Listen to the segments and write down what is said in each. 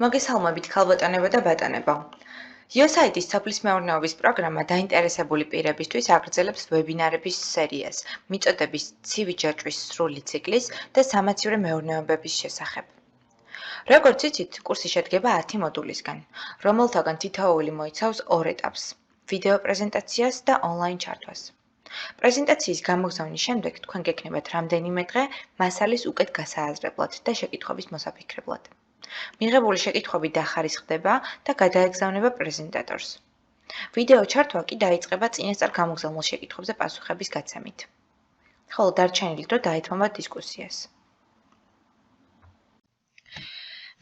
მოგესალმებით ქალბატონებო და ბატონებო. USAID-ის სოფლის მეურნეობის პროგრამა დაინტერესებული პირებისთვის აგრძელებს ვებინარების სერიას, მიწოდების ცივი ჯაჭვის სრული ციკლის და სამაცივრო მეურნეობების შესახებ. როგორც იცით, კურსი შედგება 10 მოდულისგან, რომელთაგან თითოეული მოიცავს 2 ეტაპს: ვიდეო პრეზენტაციას და ონლაინ ჩართვას. პრეზენტაციის გამოგზავნის შემდეგ თქვენ გექნებათ რამდენიმე დღე მასალის უკეთ გასააზრებლად და შეკითხვების მოსაფიქრებლად. მიღებული შეკითხვები დახარისხდება და გადაეგზავნება პრეზენტატორს. ვიდეო ჩართვა კი დაიწყება წინასწარ გამოგზავნილ შეკითხვებზე პასუხების გაცემით. ხოლო დარჩენილი დრო დაეთმობა დისკუსიას.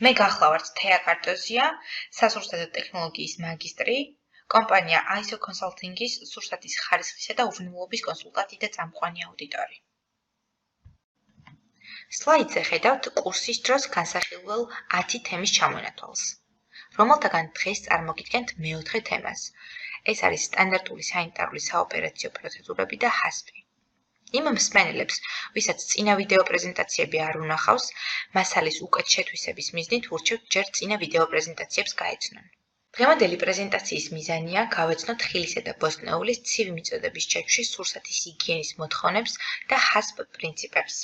მე გახლავართ თეა კარტოზია, სასურსათო ტექნოლოგიის მაგისტრი, კომპანია ISO Consulting-ის სურსათის ხარისხისა და უვნებლობის კონსულტანტი და წამყვანი აუდიტორი. სლაიდზე ხედავთ კურსის დროს განსახილველ 10 თემის ჩამონათვალს, რომელთაგან დღეს წარმოგიდგენთ მეოთხე თემას. ეს არის სტანდარტული სანიტარული საოპერაციო პროცედურები და HACCP. იმ მსმენელებს, ვისაც წინა ვიდეო პრეზენტაციები არ უნახავს, მასალის უკეთ შეთვისების მიზნით ურჩევთ ჯერ წინა ვიდეო პრეზენტაციებს გაეცნონ. დღევანდელი პრეზენტაციის მიზანია გავეცნოთ ხილისა და ბოსტნეულის ცივი მიწოდების ჩაჭვის სურსათის ჰიგიენის მოთხოვნებს და HACCP პრინციპებს.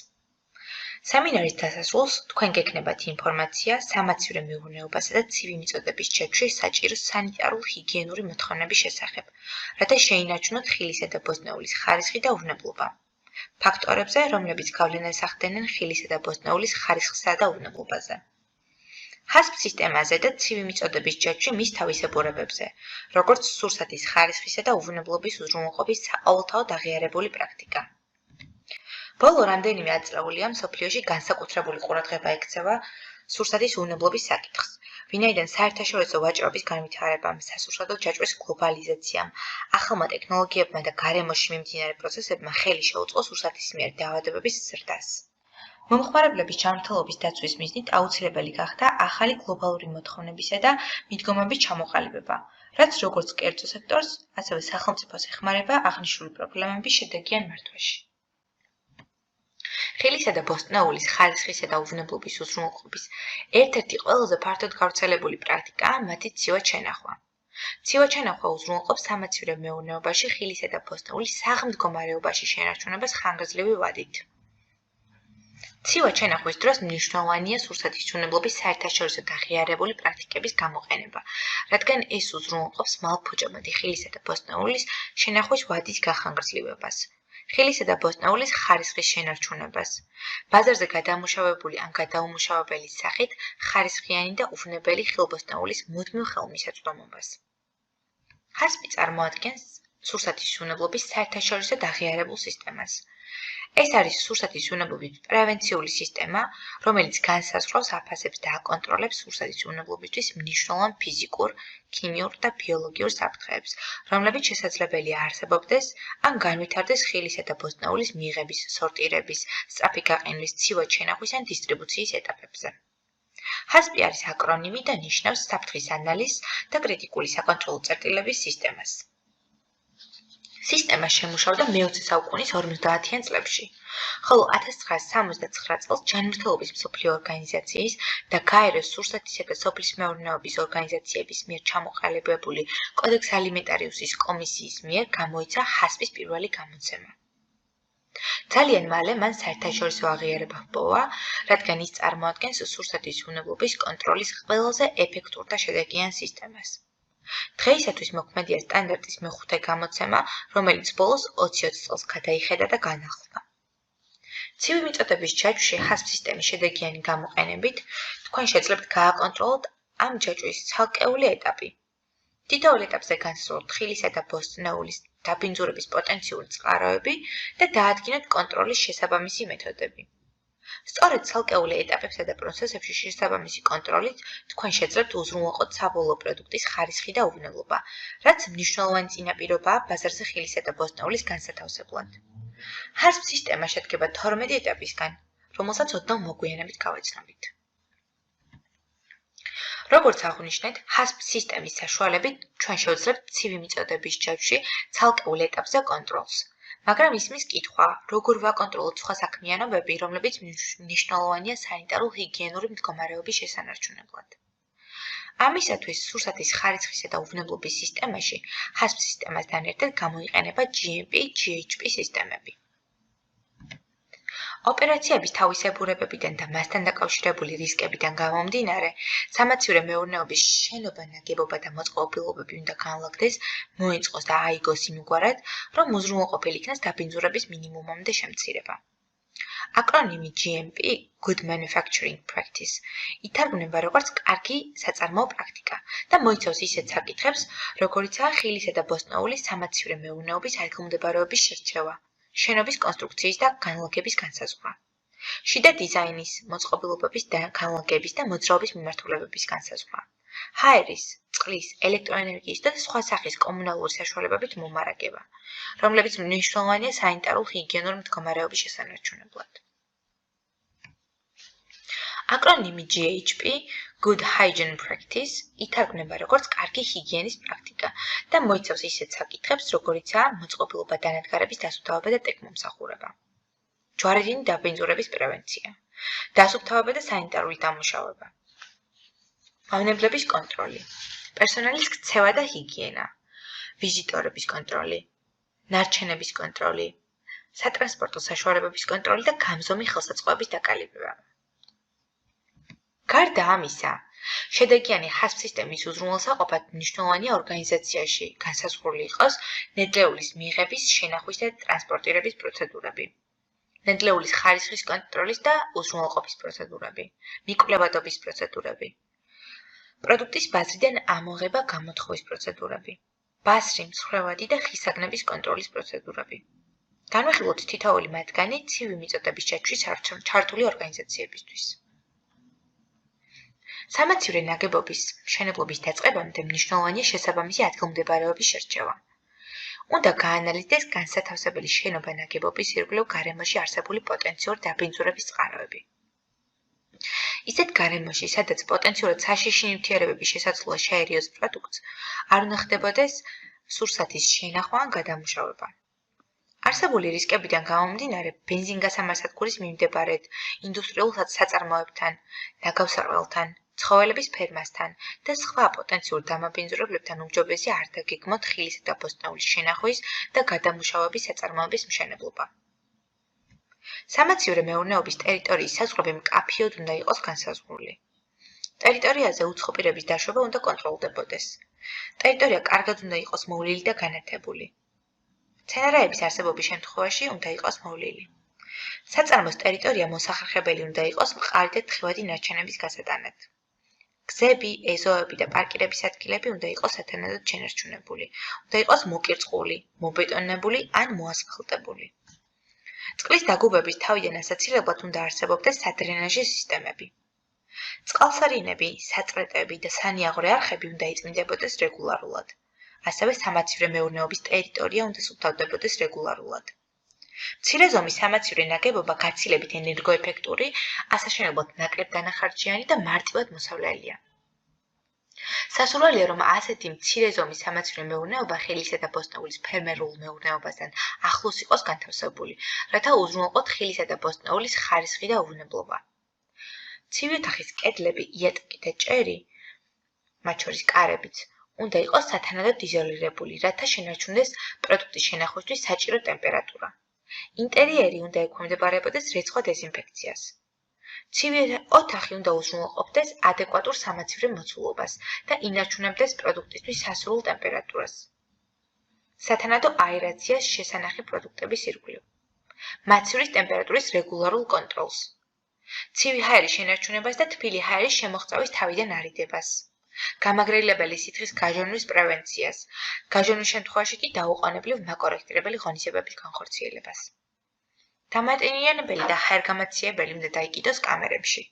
სემინარის დასასრულს თქვენ გექნებათ ინფორმაცია სამაცივრო მეურნეობასა და ცივი მიწოდების ჩაჭვის საჭირო სანიტარულ-ჰიგიენური მოთხოვნების შესახებ, რათა შეინარჩუნოთ ხილისა და ბოსტნეულის ხარისხი და უვნებლობა. ფაქტორებზე, რომლებიც გავლენას ახდენენ ხილისა და ბოსტნეულის ხარისხსა და უვნებლობაზე. HACCP სისტემაზე და ცივი მიწოდების ჯაჭვი მის თავისებურებებზე, როგორც სურსათის ხარისხისა და უვნებლობის უზრუნველყოფის საყოველთაოდ აღიარებული პრაქტიკა. ბოლო რამდენიმე ათწლეულია მსოფლიოში განსაკუთრებული ყურადღება ექცევა სურსათის უვნებლობის საკითხს, ვინაიდან საერთაშორისო ვაჭრობის განვითარებამ, სასურსათო ჯაჭვის გლობალიზაციამ, ახალმა ტექნოლოგიებმა და გარემოში მიმდინარე პროცესებმა ხელი შეუწყო სურსათის მიერ დაავადებების ზრდას. მომხმარებლების ჯანმრთელობის დაცვის მიზნით აუცილებელი გახდა ახალი გლობალური მოთხოვნებისა და მიდგომების ჩამოყალიბება, რაც როგორც კერძო სექტორს, ასევე სახელმწიფოს ეხმარება აღნიშნული პრობლემების შედეგიან მართვაში. ხილისა და ბოსტნეულის ხარისხისა და უვნებლობის უზრუნველყოფის ერთ-ერთი ყველაზე ფართოდ გავრცელებული პრაქტიკაა მათი ცივად-შენახვა. ცივად-შენახვა უზრუნველყოფს სამაცივრო მეურნეობაში ხილისა და ბოსტნეულის საღმდგომარეობაში შენარჩუნებას ხანგრძლივი ვადით. ცივად-შენახვის დროს მნიშვნელოვანია სურსათის უვნებლობის საერთაშორისო აღიარებული პრაქტიკების გამოყენება, რადგან ეს უზრუნველყოფს მალფუჭებადი ხილისა და ბოსტნეულის შენახვის ვადის გახანგრძლივებას. ხილისა და ბოსტნეულის ხარისხის შენარჩუნებას, ბაზარზე გადამუშავებული ან გადაუმუშავებელი სახით ხარისხიანი და უვნებელი ხილბოსტნეულის მუდმივ ხელმისაწვდომობას. HACCP წარმოადგენს სურსათის უვნებლობის საერთაშორისო აღიარებულ სისტემას. ეს არის სურსათის უვნებლობის პრევენციული სისტემა, რომელიც განსაზღვრავს, აფასებს და აკონტროლებს სურსათის უვნებლობისთვის მნიშვნელოვან ფიზიკურ, ქიმიურ და ბიოლოგიურ საფრთხეებს, რომლებიც შესაძლებელია არსებობდეს ან განვითარდეს ხილისა და ბოსტნეულის მიღების, სორტირების, სწრაფი გაყინვის, ცივად-შენახვის ან დისტრიბუციის ეტაპებზე. HACCP არის აკრონიმი და ნიშნავს საფრთხის ანალიზს და კრიტიკული საკონტროლო წერტილების სისტემას. სისტემა შემუშავდა მე-20 საუკუნის 50-იან წლებში, ხოლო 1979 წელს ჯანმრთელობის მსოფლიო ორგანიზაციის და გაეროს სურსათისა და სოფლის მეურნეობის ორგანიზაციების მიერ ჩამოყალიბებული კოდექს ალიმენტარიუსის კომისიის მიერ გამოიცა HACCP-ის პირველი გამოცემა. ძალიან მალე მან საერთაშორისო აღიარება ჰპოვა, რადგან ის წარმოადგენს სურსათის უვნებლობის კონტროლის ყველაზე ეფექტურ და შედეგიან სისტემას. დღეისათვის მოქმედია სტანდარტის მეხუთე გამოცემა, რომელიც ბოლოს 20 წელს გადაიხედა და განახლდა. ცივი მიწოდების ჯაჭვში HACCP სისტემის შედეგიანი გამოყენებით, თქვენ შეძლებთ გააკონტროლოთ ამ ჯაჭვის ცალკეული ეტაპი. თითოეულ ეტაპზე განსაზღვროთ ხილისა და ბოსტნეულის დაბინძურების პოტენციური წყაროები და დაადგინოთ კონტროლის შესაბამისი მეთოდები. სწორედ ცალკეული ეტაპებსა და პროცესებში შესაბამისი კონტროლით თქვენ შეძლებთ უზრუნველყოთ საბოლოო პროდუქტის ხარისხი და უვნებლობა, რაც მნიშვნელოვანი წინაპირობაა ბაზარზე ხილისა და ბოსტნეულის განსათავსებლად. HACCP სისტემა შედგება 12 ეტაპისგან, რომელსაც ოდნავ მოგვიანებით გავეცნობით. როგორც აღვნიშნეთ, HACCP სისტემის საშუალებით ჩვენ შევძლებთ ცივი მიწოდების ჯაჭვში ცალკეულ ეტაპზე კონტროლს. მაგრამ ისმის კითხვა, როგორ ვაკონტროლოთ სხვა საქმიანობები, რომლებიც მნიშვნელოვანია სანიტარულ-ჰიგიენური მდგომარეობის შესანარჩუნებლად. ამისათვის სურსათის ხარისხისა და უვნებლობის სისტემაში HASP სისტემასთან ერთად გამოიყენება GMP-GHP სისტემები. ოპერაციების თავისებურებებიდან და მასთან დაკავშირებული რისკებიდან გამომდინარე, სამაცივრე მეურნეობის შენობა, ნაგებობა და მოწყობილობები უნდა განლაგდეს, მოეწყოს და აიგოს იმგვარად, რომ უზრუნველყოფილი იქნას დაბინძურების მინიმუმამდე შემცირება. აკრონიმი GMP Good Manufacturing Practice ითარგმნება როგორც კარგი საწარმოო პრაქტიკა და მოიცავს ისეთ საკითხებს, როგორიცაა ხილისა და ბოსტნეულის სამაცივრე მეურნეობის ადგილმდებარეობის შერჩევა, შენობის კონსტრუქციის და განლაგების განსაზღვრა, შიდა დიზაინის, მოწყობილობების და განლაგების და მოძრაობის მიმართულებების განსაზღვრა, ჰაერის, წყლის, ელექტროენერგიის და სხვა სახის კომუნალური საშუალებებით მომარაგება, რომლებიც მნიშვნელოვანია სანიტარულ ჰიგიენურ მდგომარეობის შესანარჩუნებლად. აკრონიმი GHP Good Hygiene Practice ითარგმნება როგორც კარგი ჰიგიენის პრაქტიკა და მოიცავს ისეთ საკითხებს, როგორიცაა მოწყობილობა დანადგარების დასუფთავება და ტექნომსახურება, ჯვარედინი დაბინძურების პრევენცია, დასუფთავება და სანიტარული დამუშავება, მავნებლების კონტროლი, პერსონალის ქცევა და ჰიგიენა, ვიზიტორების კონტროლი, ნარჩენების კონტროლი, სატრანსპორტო საშუალებების კონტროლი და გამზომი ხელსაწყოების დაკალიბება. გარდა ამისა, შედეგიანი HASP სისტემის უზრუნველსაყოფად მნიშვნელოვანია ორგანიზაციაში განსაზღვრული იყოს ნედლეულის მიღების, შენახვის და ტრანსპორტირების პროცედურები, ნედლეულის ხარისხის კონტროლის და უზრუნველყოფის პროცედურები, მიკვლევადობის პროცედურები, პროდუქტის ბაზრიდან ამოღება გამოთხოვის პროცედურები, ბასრი, მსხვერპლი და ხისაგნების კონტროლის პროცედურები. განვიხილოთ თითოეული მათგანი ცივი მიწოდების ჩაჭრის ჩართული ორგანიზაციებისთვის. სამაცივრე ნაგებობის მშენებლობის დაწყებამდე მნიშვნელოვანია შესაბამისი ადგილმდებარეობის შერჩევა. უნდა გაანალიზდეს განსათავსებელი შენობა ნაგებობის ირგვლივ გარემოში არსებული პოტენციური დაბინძურების წყაროები. ისეთ გარემოში, სადაც პოტენციურად საშიში ნივთიერებების შესაძლოა შეერიოს პროდუქტს, არ უნდა ხდებოდეს სურსათის შენახვა ან გადამუშავება. არსებული რისკებიდან გამომდინარე, ბენზინგასამარსადგურის მიმდებარედ, ინდუსტრიულ საწარმოებთან, ნაგავსარყელთან, ცხოველების ფერმასთან და სხვა პოტენციურ დამაბინძურებლებთან უმჯობესია არ დაგეგმოთ ხილისა და ბოსტნეულის შენახვის და გადამუშავების საწარმოების მშენებლობა. სამაცივრე მეურნეობის ტერიტორიის საზღვრები მკაფიოდ უნდა იყოს განსაზღვრული. ტერიტორიაზე უცხოპირების დაშვება უნდა კონტროლდებოდეს. ტერიტორია კარგად უნდა იყოს მოვლილი და განათებული. მცენარეების არსებობის შემთხვევაში უნდა იყოს მოვლილი. საწარმოს ტერიტორია მოსახერხებელი უნდა იყოს მყარი და თხევადი ნარჩენების გასატანად. გზები, ეზოები და პარკირების ადგილები უნდა იყოს სათანადოდ შენარჩუნებული, უნდა იყოს მოკირწყული, მობეტონებული ან მოასფალტებული. წყლის დაგუბების თავიდან ასაცილებლად უნდა არსებობდეს სადრენაჟო სისტემები. წყალსარინები, საწრეტები და სანიაღვრე არხები უნდა იწმინდებოდეს რეგულარულად. ასევე სამაცივრე მეურნეობის ტერიტორია უნდა სუფთავდებოდეს რეგულარულად. მცირე ზომის სამაცივრე ნაგებობა გაცილებით ენერგოეფექტური, ასაშენებლად ნაკლებ დანახარჯიანი და მარტივად მოსავლელია. სასურველია, რომ ასეთი მცირე ზომის სამაცივრე მეურნეობა ხილისა და ბოსტნეულის ფერმერულ მეურნეობასთან ახლოს იყოს განთავსებული, რათა უზრუნველყოთ ხილისა და ბოსტნეულის ხარისხი და უვნებლობა. ცივი ოთახის კედლები, იატაკი და ჭერი, მათ შორის კარებიც, უნდა იყოს სათანადოდ იზოლირებული, რათა შენარჩუნდეს პროდუქტის შენახვისთვის საჭირო ტემპერატურა. ინტერიერი უნდა ექვემდებარებოდეს რეცხვა დეზინფექციას. ცივი ოთახი უნდა უზრუნველყოფდეს ადეკვატურ სამაცივრე მოცულობას და ინარჩუნებდეს პროდუქტისთვის სასურულ ტემპერატურას. სათანადო აერაციას შესანახი პროდუქტების ირგვლივ. მაცივრის ტემპერატურის რეგულარულ კონტროლს. ცივი ჰაერის შენარჩუნებას და თბილი ჰაერის შემოღწევის თავიდან არიდებას. გამაგრილებელი სითხის გაჟონვის პრევენციას, გაჟონვის შემთხვევაში კი დაუყოვნებლივ მაკორექტირებელი ღონისძიებების განხორციელებას. დამატენიანებელი და ჰაერგამაციებელი უნდა დაიკიდოს კამერებში,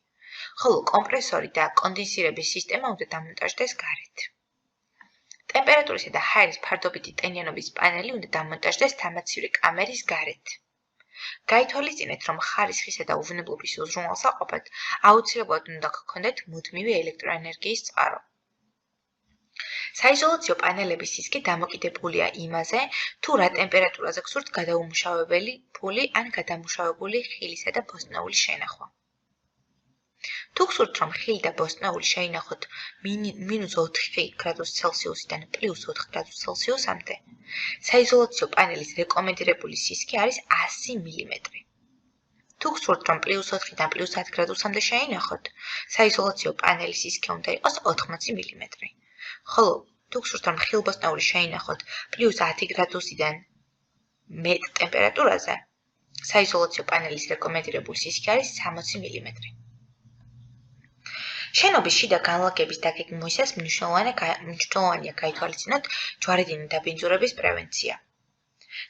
ხოლო კომპრესორი და კონდენსირების სისტემა უნდა დამონტაჟდეს გარეთ. ტემპერატურისა და ჰაერის ფარდობითი ტენიანობის პანელი უნდა დამონტაჟდეს სამაცივრე კამერის გარეთ. გაითვალისწინეთ, რომ ხარისხისა და უვნებლობის უზრუნველსაყოფად აუცილებლად უნდა გქონდეთ მუდმივი ელექტროენერგიის წყარო. საიზოლაციო პანელების სისქე დამოკიდებულია იმაზე, თუ რა ტემპერატურაზე გსურთ გადაუმუშავებელი ფული ან გადამუშავებული ხილისა და ბოსტნეულის შენახვა. თუ გსურთ, რომ ხილი და ბოსტნეული შეინახოთ -4 გრადუს ცელსიუსიდან +4 გრადუს ცელსიუსამდე, საიზოლაციო პანელის რეკომენდირებული სისქე არის 100 მმ. თუ გსურთ, რომ +4-დან +10 გრადუსამდე შეინახოთ, საიზოლაციო პანელის სისქე უნდა იყოს 80 მმ. ხოლო თუ გსურთ, რომ ხილბოსტნეული შეინახოთ +10 გრადუსიდან მეტ ტემპერატურაზე, საიზოლაციო პანელის რეკომენდირებული სისქე არის 60 მმ. შენობის შიდა განლაგების დაგეგმვისას მნიშვნელოვანია გაითვალისწინოთ ჯვარედინი დაბინძურების პრევენცია.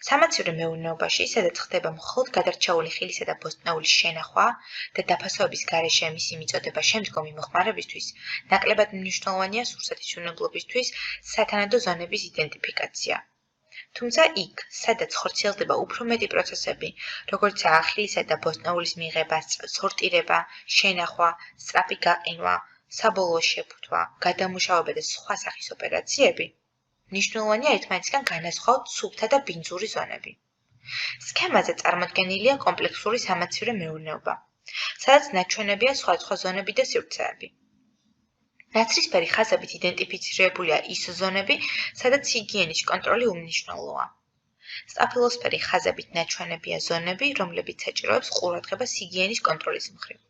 სამაცივრო მეურნეობაში, სადაც ხდება მხოლოდ გადარჩეული ხილისა და ბოსტნეულის შენახვა და დაფასოების გარეშე მისი მიწოდება შემდგომი მოხმარებისთვის, ნაკლებად მნიშვნელოვანია სურსათის უვნებლობისთვის სათანადო ზონების იდენტიფიკაცია. თუმცა იქ, სადაც ხორციელდება უფრო მეტი პროცესები, როგორიცაა ხილისა და ბოსტნეულის მიღება, სორტირება, შენახვა, სწრაფი გაყინვა, საბოლოო შეფუთვა, გადამუშავება და სხვა სახის ოპერაციები, მნიშვნელოვანია ერთმანეთისგან განასხვაოთ სუფთა და ბინძური ზონები. სქემაზე წარმოდგენილია კომპლექსური სამაცივრო მეურნეობა, სადაც ნაჩვენებია სხვადასხვა ზონები და სივრცეები. ნაცრისფერი ხაზებით იდენტიფიცირებულია ის ზონები, სადაც ჰიგიენის კონტროლი უმნიშვნელოა. სტაფილოსფერი ხაზებით ნაჩვენებია ზონები, რომლებიც საჭიროებს ყურადღებას ჰიგიენის კონტროლის მხრივ.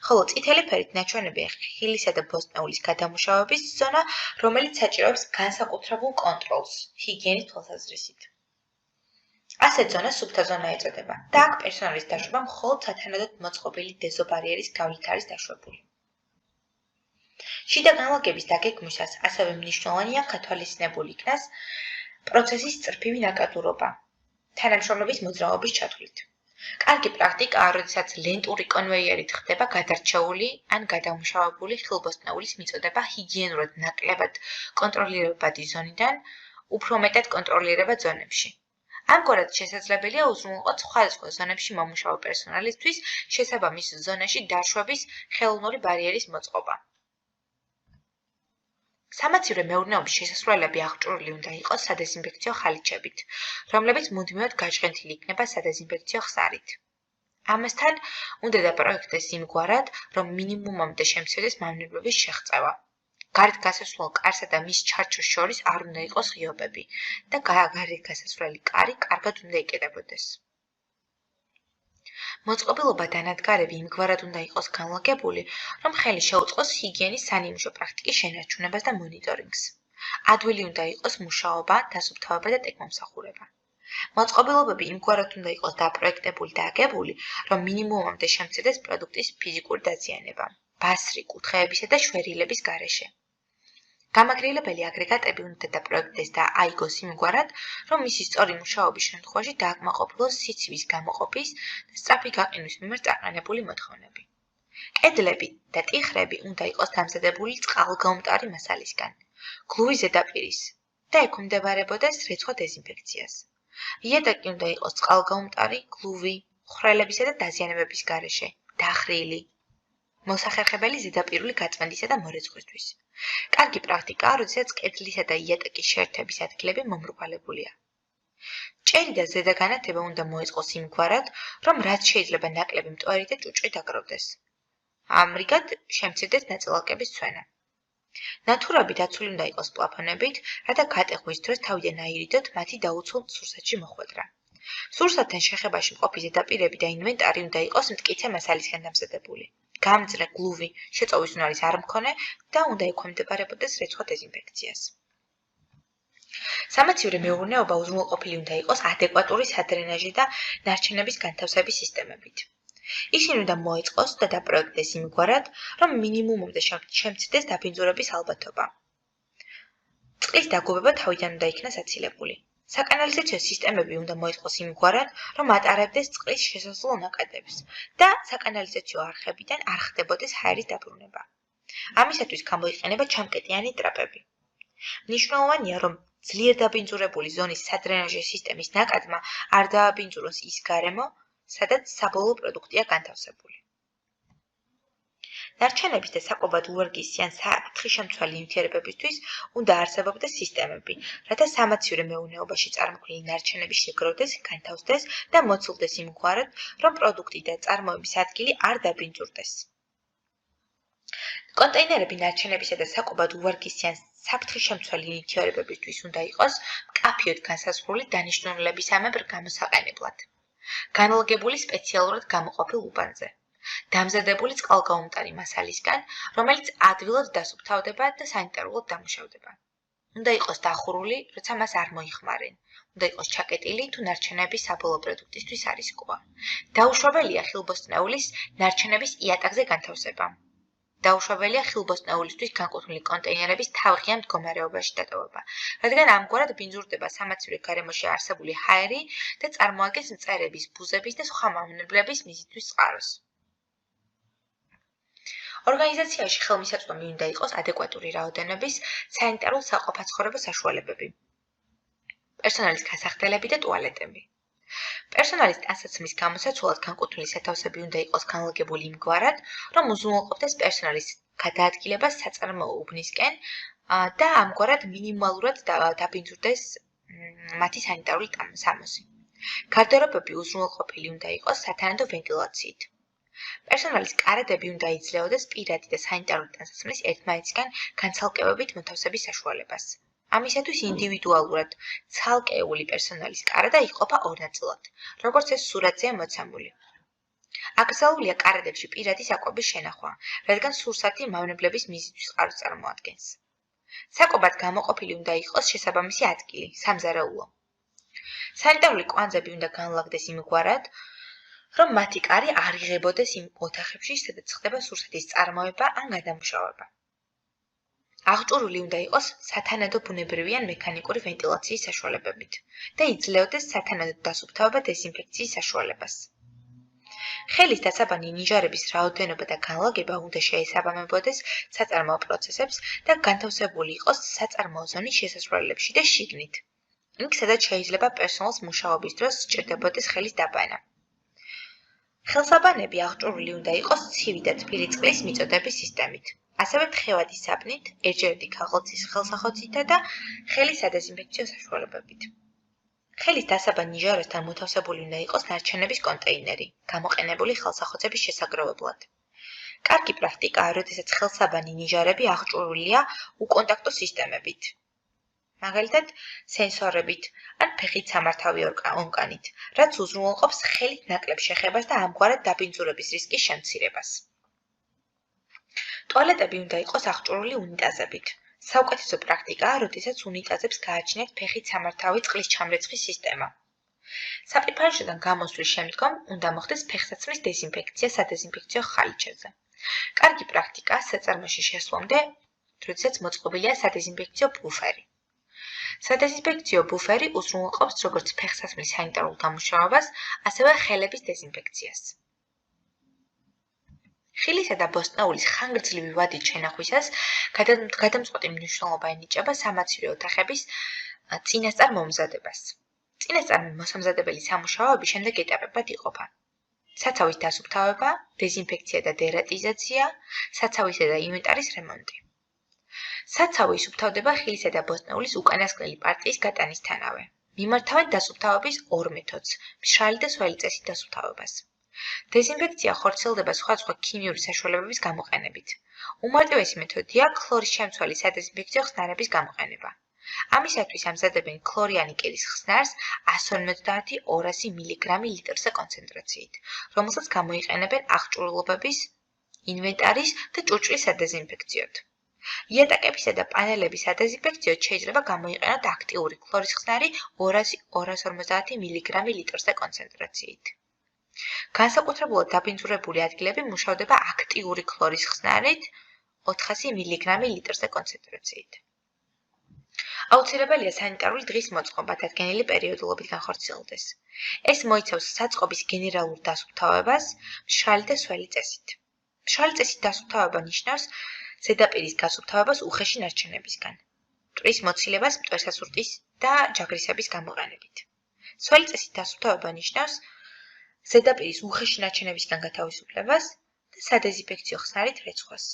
ხოლო წითელი ფერით ნაჩვენებია ხილისა და ბოსტნეულის გადამუშავების ზონა, რომელიც საჭიროებს განსაკუთრებულ კონტროლს ჰიგიენის თვალსაზრისით. ასეთ ზონას სუფთა ზონა ეწოდება და აქ პერსონალის დაშვება მხოლოდ სათანადოდ მოწყობილი დეზობარიერის გავლით არის დაშვებული. შიდა განლაგების დაგეგმვისას ასევე მნიშვნელოვანია გათვალისწინებული იქნას პროცესის წრფივი ნაკადურობა, თანამშრომლობის მოძრაობის ჩათვლით. კარგი პრაქტიკაა, როდესაც ლენტური კონვეიერით ხდება გადარჩეული ან გადამუშავებული ხილბოსტნეულის მიწოდება ჰიგიენურად ნაკლებად კონტროლირებადი ზონიდან უფრო მეტად კონტროლირებად ზონებში. ამგვარად შესაძლებელია უზრუნველყოთ სხვადასხვა ზონებში მომუშავე პერსონალისთვის შესაბამის ზონაში დაშვების ხელოვნური ბარიერის მოწყობა. სამაცივრო მეურნეობის შესასვლელები აღჭურვილი უნდა იყოს სადეზინფექციო ხალიჩებით, რომლებიც მუდმივად გაჟღენთილი იქნება სადეზინფექციო ხსარით. ამასთან უნდა დაპროექტდეს იმგვარად, რომ მინიმუმამდე შემცირდეს მავნებლების შეღწევა. გარეთ გასასვლელ კარსა და მის ჩარჩოს შორის არ უნდა იყოს ღიობები და გარეთ გასასვლელი კარი კარგად უნდა იკეტებოდეს. მოწყობილობა და ნადგარები იმგვარად უნდა იყოს განლაგებული, რომ ხელი შეუწყოს ჰიგიენის სანიმუშო პრაქტიკის შენარჩუნებას და მონიტორინგს. ადვილი უნდა იყოს მუშაობა, დასუფთავება და ტექნომსახურება. მოწყობილობები იმგვარად უნდა იყოს დაპროექტებული და აგებული, რომ მინიმუმამდე შემცირდეს პროდუქტის ფიზიკური დაზიანება, ბასრი, კუთხეებისა და შვერილების გარეშე. გამაგრილებელი აგრეგატები უნდა დაპროექტდეს და აიგოს იმგვარად, რომ მისი სწორი მუშაობის შემთხვევაში დააკმაყოფილოს სიცივის გამოყოფის და სწრაფი გაყინვის მიმართ წარყენებული მოთხოვნები. კედლები და ტიხრები უნდა იყოს დამზადებული წყალგაუმტარი მასალისგან, გლუვის ზედაპირის და ექვემდებარებოდეს რეცხვა დეზინფექციას. იატაკი უნდა იყოს წყალგაუმტარი, გლუვი, ხვრელებისა და დაზიანებების გარეშე, დახრილი, მოსახერხებელი ზედაპირული გაწმენდისა და მორეცხვისთვის. კარგი პრაქტიკაა, როდესაც კედლისა და იატაკის შეერთების ადგილები მომრგვალებულია. ჭერი და ზედაგანათება უნდა მოეწყოს იმგვარად, რომ რაც შეიძლება ნაკლები მტვერი და ჭუჭყი დაგროვდეს. ამრიგად შემცირდეს ნაწილაკების ცვენა. ნათურები დაცული უნდა იყოს პლაფონებით, რათა გატეხვის დროს თავიდან აირიდოთ მათი დაუცველ სურსათში მოხვედრა. სურსათთან შეხებაში მყოფი ზედაპირები და ინვენტარი უნდა იყოს მტკიცე მასალისგან დამზადებული. გამძლე, გლუვი, შეწოვის უნარის არ მქონე და უნდა ექვემდებარებოდეს რეცხვა დეზინფექციას. სამაცივრო მეურნეობა უზრუნველყოფილი უნდა იყოს ადეკვატური სადრენაჟი და ნარჩენების განთავსების სისტემებით. ისინი უნდა მოეწყოს და დაპროექტდეს იმგვარად, რომ მინიმუმამდე შემცირდეს დაბინძურების ალბათობა. წყლის დაგუბება თავიდან უნდა იქნას აცილებული. საკანალიზაციო სისტემები უნდა მოეწყოს იმგვარად, რომ ატარებდეს წყლის შესასვლელ ნაკადებს და საკანალიზაციო არხებიდან არ ხდებოდეს ჰაერის დაბრუნება. ამისათვის გამოიყენება ჩამკეტიანი ტრაპები. მნიშვნელოვანია, რომ ძლიერ დაბინძურებული ზონის სადრენაჟო სისტემის ნაკადმა არ დააბინძუროს ის გარემო, სადაც საბოლოო პროდუქტია განთავსებული. ნარჩენების და საკვებად ლუარგისი ან სათხიშემცველი ნივთიერებებისთვის უნდა არსებობდეს სისტემები, რათა სამაცივრო მეურნეობაში წარმოქმნილი ნარჩენები შეგროვდეს, განთავსდეს და მოცულდეს იმგვარად, რომ პროდუქტი და წარმოების ადგილი არ დაბინძურდეს. კონტეინერები ნარჩენებისა და საკვებად უვარგისიან საფრთხეშემცველი ნივთიერებებისთვის უნდა იყოს მკაფიოდ განსაზღვრული დანიშნულებისამებრ გამოსაყენებლად, განლაგებული სპეციალურად გამოყოფილ უბანზე, დამზადებული წყალგაუმტარი მასალისგან, რომელიც ადვილად დასუფთავდება და სანიტარულად დამუშავდება. უნდა იყოს დახურული, როცა მას არ მოიხმარენ. უნდა იყოს ჩაკეტილი, თუ ნარჩენები საბოლოო პროდუქტისთვის არის ყვა. დაუშვებელია ხილბოსტნეულის ნარჩენების იატაკზე განთავსება. დაუშვებელია ხილბოსტნეულისთვის განკუთვნილი კონტეინერების თავღია მდგომარეობაში დატოვება, რადგან ამგვარად ბინძურდება სამაცივრო გარემოში არსებული ჰაერი და წარმოადგენს მწერების, ბუზების და სხვა მავნებლების მიზიდვის წყაროს. ორგანიზაციაში ხელმისაწვდომი უნდა იყოს ადეკვატური რაოდენობის სანიტარულ საყოფაცხოვრებო საშუალებები, პერსონალის გასახდელები და ტუალეტები. პერსონალის ტანსაცმლის გამოსაცვლად განკუთვნილი სათავსები უნდა იყოს განლაგებული იმგვარად, რომ უზრუნველყოფდეს პერსონალის გადაადგილება საწარმოო უბნისკენ და ამგვარად მინიმალურად დაბინძურდეს მათი სანიტარული სამოსი. გარდერობები უზრუნველყოფილი უნდა იყოს სათანადო ვენტილაციით. პერსონალის კარადები უნდა იძლეოდეს პირადი და სანიტარული ტანსაცმლის ერთმანეთისგან განცალკევებით მოთავსების საშუალებას. ამისათვის ინდივიდუალურად ცალკეული პერსონალის კარადა იყოფა ორ ნაწილად, როგორც ეს სურათზეა მოცემული. აკრძალულია კარადებში პირადი საკვების შენახვა, რადგან სურსათი მავნებლების მიზიდვის წყაროს წარმოადგენს. საკვებად გამოყოფილი უნდა იყოს შესაბამისი ადგილი, სამზარეულო. სანიტარული კვანძები უნდა განლაგდეს იმგვარად, რომ მათი კარი არ იღებოდეს იმ ოთახებში, სადაც ხდება სურსათის წარმოება ან გადამუშავება. აღჭურვილი უნდა იყოს სათანადო ბუნებრივი ან მექანიკური ვენტილაციის საშუალებებით და იძლეოდეს სათანადო დასუფთავება დეზინფექციის საშუალებას. ხელის დასაბანი ნიჟარების რაოდენობა და განლაგება უნდა შეესაბამებოდეს საწარმოო პროცესებს და განთავსებული იყოს საწარმოო ზონის შესასვლელებში და შიგნით. იქ, სადაც შეიძლება პერსონალს მუშაობის დროს სჭირდებოდეს ხელის დაბანა. ხელსაბანები აღჭურვილი უნდა იყოს ცივი და თბილი წყლის მიწოდების სისტემით, ასევე თხევადი საპნით, ერთჯერადი ქაღალდის ხელსახოცითა და ხელის სადეზინფექციო საშუალებებით. ხელის დასაბან ნიჟარასთან მოთავსებული უნდა იყოს ნარჩენების კონტეინერი, გამოყენებული ხელსახოცების შესაგროვებლად. კარგი პრაქტიკაა, როდესაც ხელსაბანი ნიჟარები აღჭურვილია უკონტაქტო სისტემებით. მაგალითად, სენსორებით ან ფეხით სამართავი ონკანით, რაც უზრუნველყოფს ხელით ნაკლებ შეხებას და ამგვარად დაბინძურების რისკის შემცირებას. ტუალეტები უნდა იყოს აღჭურვილი უნიტაზებით. საუკეთესო პრაქტიკაა, როდესაც უნიტაზებს გააჩნიათ ფეხით სამართავი წყლის ჩამრეცხვის სისტემა. საპირფარეშოდან გამოსვლის შემდგომ უნდა მოხდეს ფეხსაცმლის დეზინფექცია სადეზინფექციო ხალიჩებზე. კარგი პრაქტიკაა საწარმოში შესვლამდე, როდესაც მოწყობილია სადეზინფექციო ბუფერი. სადეზინფექციო ბუფერი უზრუნველყოფს როგორც ფეხსაცმლის სანიტარულ დამუშავებას, ასევე ხელების დეზინფექციას. ხილისა და ბოსტნეულის ხანგრძლივი ვადით შენახვისას გადამწყვეტი მნიშვნელობა ენიჭება სამაცივრო ოთახების წინასწარ მომზადებას. წინასწარ მოსამზადებელი სამუშაოები შემდეგ ეტაპებად იყოფა. საცავის დასუფთავება, დეზინფექცია და დერატიზაცია, საცავისა და ინვენტარის რემონტი. საცავი სუფთავდება ხილისა და ბოსტნეულის უკანასკნელი პარტიის გატანისთანავე. მიმართავენ დასუფთავების ორ მეთოდს, მშრალი და სველი წესით დასუფთავებას. დეზინფექცია ხორციელდება სხვადასხვა ქიმიური საშუალებების გამოყენებით. უმარტივესი მეთოდია ქლორის შემცველი სადეზინფექციო ხსნარების გამოყენება. ამისათვის ამზადებენ ქლორიანი კირის ხსნარს 150-200 მგ ლიტრზე კონცენტრაციით, რომელსაც გამოიყენებენ აღჭურვილობების, ინვენტარის და ჭურჭლის სადეზინფექციოდ. იატაკებისა და პანელების სადეზინფექციოდ შეიძლება გამოიყენოთ აქტიური ქლორის ხსნარი 200-250 მგ ლიტრზე კონცენტრაციით. განსაკუთრებულად დაბინძურებული ადგილები მუშავდება აქტიური ქლორის ხსნარით 400 მგ ლიტრზე კონცენტრაციით. აუცილებელია სანიტარული დღის მოწყობა დადგენილი პერიოდულობით განხორციელდეს. ეს მოიცავს საწყობის გენერალურ დასუფთავებას მშრალი და სველი წესით. მშრალი წესით დასუფთავება ნიშნავს ზედაპირის გასუფთავებას უხეში ნარჩენებისგან, მტვრის მოცილებას მტვერსასურტის და ჯაგრისების გამოყენებით. სველი წესით დასუფთავება ნიშნავს ზედაპირის უხეში ნარჩენებისგან გათავისუფლებას და სადეზინფექციო ხსნარით რეცხვას.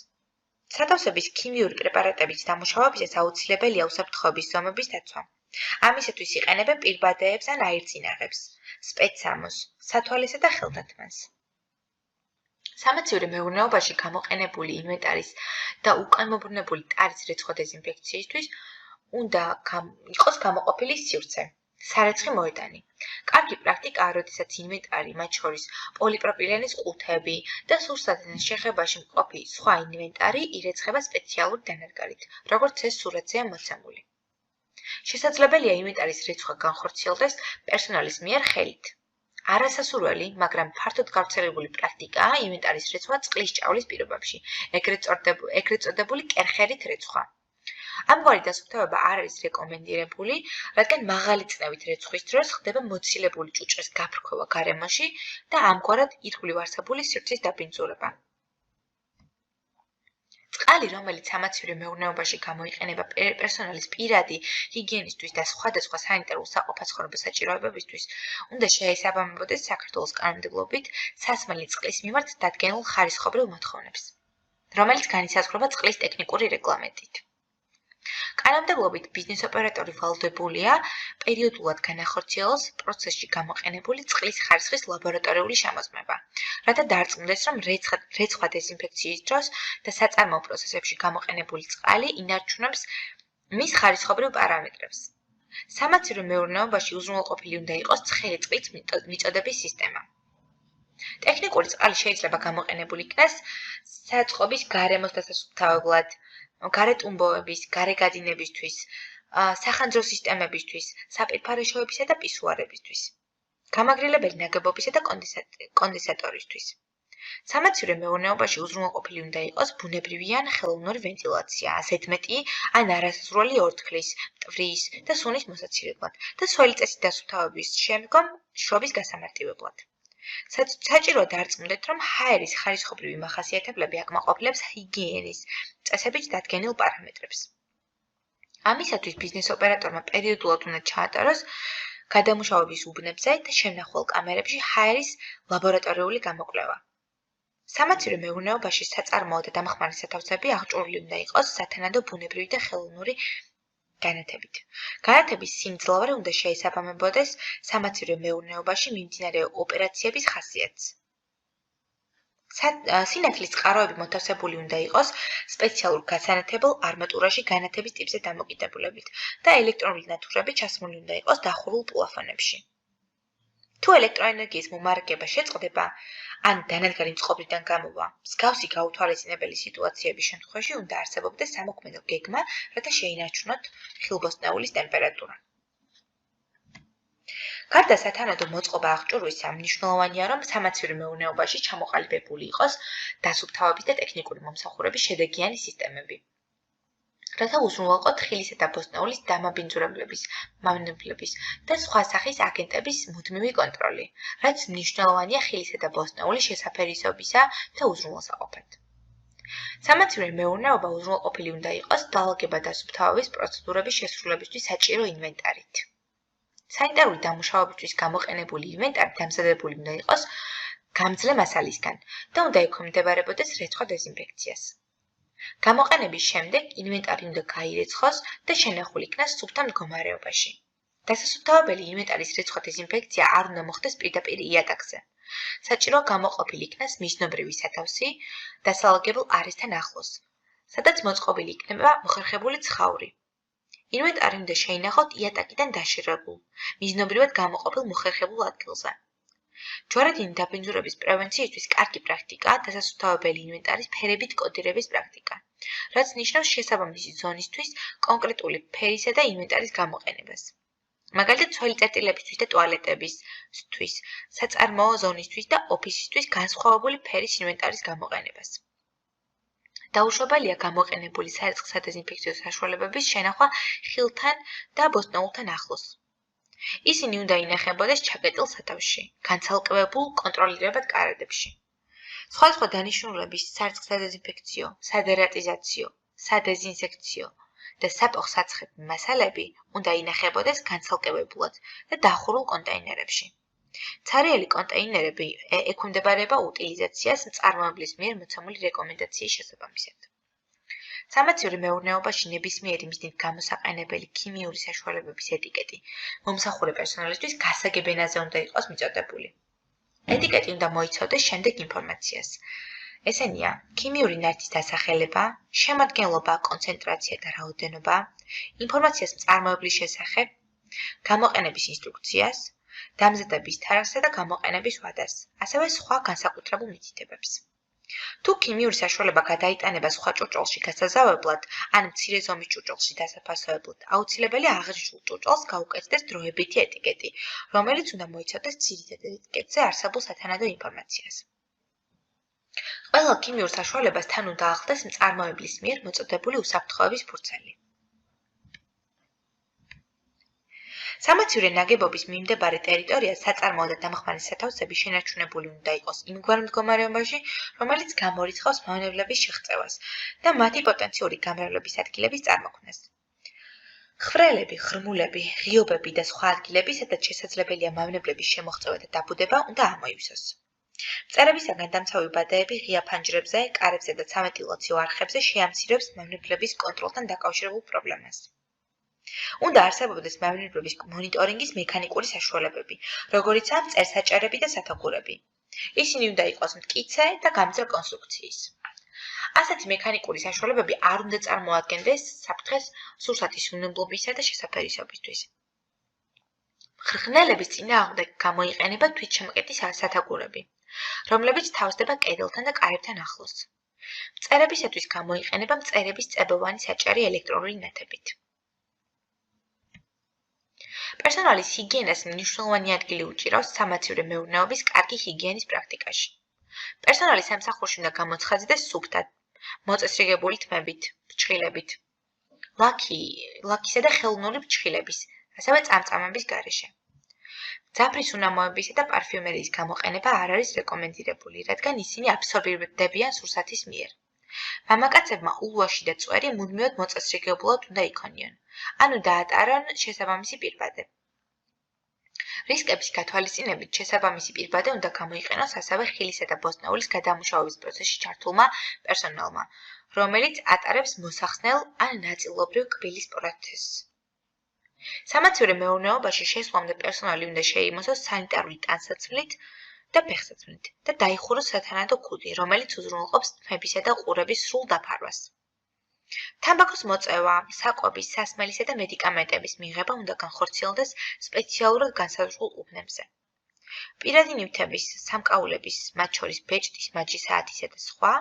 სათავსების ქიმიური პრეპარატების დამუშავებისას აუცილებელია უსაფრთხოების ზომების დაცვა. ამისათვის იყენებენ პირბადეებს ან აირწინაღებს, სპეცსამოს, სათვალესა და ხელთათმანს. სამაცივრო მეურნეობაში გამოყენებული ინვენტარის და უკანმობრუნებული ტარის რიცხვა დეზინფექციისთვის უნდა იყოს გამოყოფილი სივრცე, სარეცხი მოედანი. კარგი პრაქტიკაა, როდესაც ინვენტარი, მათ შორის პოლიპროპილენის ყუთები და სურსათთან შეხებაში მყოფი სხვა ინვენტარი ირეცხება სპეციალური დანადგარით, როგორც ეს სურათზეა მოცემული. შესაძლებელია ინვენტარის რიცხვა განხორციელდეს პერსონალის მიერ ხელით. არასასურველი, მაგრამ ფართოდ გავრცელებული პრაქტიკაა ინვენტარის რიცხვა წყლის ჭავლის პირობებში, ეგრეთ წოდებული კერხერით რიცხვა. ამგვარი დასუფთავება არ არის რეკომენდირებული, რადგან მაღალი წნევით რიცხვის დროს ხდება მოცილებული ჭუჭყის გაფრქვევა გარემოში და ამგვარად ირგვლივ არსებული სივრცის დაბინძურება. წყალი, რომელიც სამაცივრო მეურნეობაში გამოიყენება პერსონალის პირადი ჰიგიენისთვის და სხვადასხვა სანიტარულ საყოფაცხოვრებო საჭიროებებისთვის, უნდა შეესაბამებოდეს საქართველოს კანონმდებლობით სასმელი წყლის მიმართ დადგენილ ხარისხობრივ მოთხოვნებს, რომელიც განისაზღვრება წყლის ტექნიკური რეგლამენტით. კანონმდებლობით ბიზნეს ოპერატორი ვალდებულია პერიოდულად განახორციელოს პროცესში გამოყენებული წყლის ხარისხის ლაბორატორიული შემოწმება, რათა დარწმუნდეს, რომ რეცხვა დეზინფექციის დროს და საწარმოო პროცესებში გამოყენებული წყალი ინარჩუნებს მის ხარისხობრივ პარამეტრებს. სამაცივრო მეურნეობაში უზრუნველყოფილი უნდა იყოს ცხელი წყლის მიწოდების სისტემა. ტექნიკური წყალი შეიძლება გამოყენებული იქნას საწყობის გარემოს დასასუფთავებლად, გარეტუმბოების, გარეგადინებისთვის, სახანძრო სისტემებისთვის, საპირფარეშოებისა და პისუარებისთვის, გამაგრილებელი ნაგებობისა და კონდენსატორისთვის. სამაცივრო მეურნეობაში უზრუნველყოფილი უნდა იყოს ბუნებრივი ან ხელოვნური ვენტილაცია, ასეთ მეტი ან არასასურველი ორთქლის, მტვრის და სუნის მოსაცილებლად და სველი წესით დასუფთავების შემდგომ შრობის გასამარტივებლად. საჭიროა დარწმუნდეთ, რომ ჰაერის ხარისხობრივი მახასიათებლები აკმაყოფილებს ჰიგიენის წესებით დადგენილ პარამეტრებს. ამისათვის ბიზნეს ოპერატორმა პერიოდულად უნდა ჩაატაროს გადამუშავების უბნებზე და შემნახვალ კამერებში ჰაერის ლაბორატორიული გამოკვლევა. სამაცივრო მეურნეობაში საწარმოო და დამხმარე სათავსები აღჭურვილი უნდა იყოს სათანადო ბუნებრივი და ხელოვნური განათებით. განათების სიმძლავრე უნდა შეესაბამებოდეს სამაცივრო მეურნეობაში მიმდინარე ოპერაციების ხასიათს. სინათლის წყაროები მოთავსებული უნდა იყოს სპეციალურ გასანათებელ არმატურაში განათების ტიპზე დამოკიდებლებით და ელექტრონული ნათურები ჩასმული უნდა იყოს დახურულ პლაფონებში. თუ ელექტროენერგიის მომარაგება შეწყდება, ან დანადგარი წყობრიდან გამოვა, მსგავსი გაუთვალისწინებელი სიტუაციების შემთხვევაში უნდა არსებობდეს სამოქმედო გეგმა, რათა შეინარჩუნოთ ხილბოსტნეულის ტემპერატურა. გარდა სათანადო მოწყობა აღჭურვისა, მნიშვნელოვანია, რომ სამაცივრო მეურნეობაში ჩამოყალიბებული იყოს დასუფთავების და ტექნიკური მომსახურების შედეგიანი სისტემები. რათა უზრუნველყოთ ხილისა და ბოსტნეულის დამაბინძურებლების, მავნებლების და სხვა სახის აგენტების მუდმივი კონტროლი, რაც მნიშვნელოვანია ხილისა და ბოსტნეულის შესაფერისობისა და უზრუნველსაყოფად. სამაცივრო მეურნეობა უზრუნველყოფილი უნდა იყოს დაალგება დასუფთავების პროცედურების შესრულებისთვის საჭირო ინვენტარით. სანიტარული დამუშავებისთვის გამოყენებული ინვენტარი დამზადებული უნდა იყოს გამძლე მასალისგან და უნდა ექვემდებარებოდეს რეცხვა დეზინფექციას. გამოყენების შემდეგ ინვენტარი უნდა გაირეცხოს და შენახული იქნას სუფთა მდგომარეობაში. დასასუფთავებელი ინვენტარის რეცხვა დეზინფექცია არ უნდა მოხდეს პირდაპირ იატაკზე. საჭიროა გამოყოფილი იქნას მიზნობრივი სათავსი დასალაგებელ არესთან ახლოს, სადაც მოწყობილი იქნება მოხერხებული ცხაური. ინვენტარი უნდა შეინახოთ იატაკიდან დაშორებულ, მიზნობრივად გამოყოფილ მოხერხებულ ადგილზე. ჯვარედინი დაბინძურების პრევენციისთვის კარგი პრაქტიკაა დასასუფთავებელი ინვენტარის ფერებით კოდირების პრაქტიკა, რაც ნიშნავს შესაბამისი ზონისთვის კონკრეტული ფერისა და ინვენტარის გამოყენებას. მაგალითად, ცველი წერტილებისთვის და ტუალეტებისთვის, საწარმოო ზონისთვის და ოფისისთვის განსხვავებული ფერის ინვენტარის გამოყენებას. დაუშვებელია გამოყენებული სარეცხ სადეზინფექციო საშუალებების შენახვა ხილთან და ბოსტნეულთან ახლოს. ისინი უნდა ინახებოდეს ჩაკეტილ სათავსში, განცალკევებულ კონტროლირებად კარედებში. სხვადასხვა დანიშნულების სარეცხ სადეზინფექციო, სადერატიზაციო, სადეზინსექციო და საპოხ-საცხებ მასალები უნდა ინახებოდეს განცალკევებულად და დახურულ კონტეინერებში. ცარიელი კონტეინერები ექვემდებარება უტილიზაციას მწარმოებლის მიერ მოცემული რეკომენდაციის შესაბამისად. სამაცივრო მეურნეობაში ნებისმიერი მიზნით გამოსაყენებელი ქიმიური საშუალებების ეტიკეტი მომსახურე პერსონალისთვის გასაგებ ენაზე უნდა იყოს მიწოდებული. ეტიკეტი უნდა მოიცავდეს შემდეგ ინფორმაციას. ესენია: ქიმიური ნივთის დასახელება, შემადგენლობა, კონცენტრაცია და რაოდენობა, ინფორმაციას მწარმოებლის შესახებ, გამოყენების ინსტრუქციას, დამზადების თარიღსა და გამოყენების ვადას, ასევე სხვა განსაკუთრებულ მითითებებს. თუ ქიმიური საშუალება გადაიტანება სხვა ჭურჭელში გასაზავებლად, ან მცირე ზომის ჭურჭელში დასაფასოებლად, აუცილებელია აღნიშნულ ჭურჭელს გაუკეთდეს დროებითი ეტიკეტი, რომელიც უნდა მოიცავდეს ძირითად ეტიკეტზე არსებულ სათანადო ინფორმაციას. ყველა ქიმიურ საშუალებას თან უნდა ახლდეს მწარმოებლის მიერ მოწოდებული უსაფრთხოების ფურცელი. სამაცივრე ნაგებობის მიმდებარე ტერიტორია საწარმოო და დამხმარე სათავსები შენარჩუნებული უნდა იყოს იმგვარ მდგომარეობაში, რომელიც გამორიცხავს მავნებლების შეღწევას და მათი პოტენციური გამრავლების ადგილების წარმოქმნას. ხრელები, ღრმულები, ღიობები და სხვა ადგილები, სადაც შესაძლებელია მავნებლების შემოღწევა და დაბუდება, უნდა ამოივსოს. მწერებისაგან დამცავი ბადეები ღია ფანჯრებზე, კარებზე და სამეტილოციო არხებზე შეამცირებს მავნებლების კონტროლთან დაკავშირებულ პრობლემას. უნდა არსებობდეს მავნებლების მონიტორინგის მექანიკური საშუალებები, როგორიცაა მწერსაჭერები და სათოგურები. ისინი უნდა იყოს მტკიცე და გამძლე კონსტრუქციის. ასეთი მექანიკური საშუალებები არ უნდა წარმოადგენდეს საფრთხეს სურსათის უნებლობისა და შესაფერისობისთვის. ღრღნელების წინააღმდეგ გამოიყენება თვითშემკეტი სათაგურები, რომლებიც თავსდება კედელთან და კარებთან ახლოს. მწერებისათვის გამოიყენება მწერების წებოვანი საჭერი ელექტრონული ნათებით. პერსონალის ჰიგიენას მნიშვნელოვანი ადგილი უჭირავს სამაცივრე მეურნეობის კარგი ჰიგიენის პრაქტიკაში. პერსონალი სამსახურში უნდა გამოცხადდეს სუფთად, მოწესრიგებული თმებით, ფრჩხილებით, ლაქისა და ხელოვნური ფრჩხილების, ასევე წამწამების გარეშე. ძაფრის უნამოებისა და პარფიუმერიის გამოყენება არ არის რეკომენდირებული, რადგან ისინი აბსორბირდებიან სურსათის მიერ. მამაკაცებმა ულვაში და წვერი მუდმივად მოწესრიგებულად უნდა იქონიონ, ანუ დაატარონ შესაბამისი პირბადე. რისკების გათვალისწინებით შესაბამისი პირბადე უნდა გამოიყენოს ასევე ხილისა და ბოსტნეულის გადამუშავების პროცესში ჩართულმა პერსონალმა, რომელიც ატარებს მოსახსნელ ან ნაწილობრივ კბილის პროცესს. სამაცივრე მეურნეობაში შესვლამდე პერსონალი უნდა შეიმოსოს სანიტარული ტანსაცმლით და ფეხსაცმლით და დაიხუროს სათანადო ქუდი, რომელიც უზრუნველყოფს თმებისა და ყურების სრულ დაფარვას. თამბაქოს მოწევა, საკვების, სასმელისა და მედიკამენტების მიღება უნდა განხორციელდეს სპეციალურად განსაზღვრულ უბნებზე. პირადი ნივთების, სამკაულების, მათ შორის ბეჭდის, მაჯი საათისა და სხვა,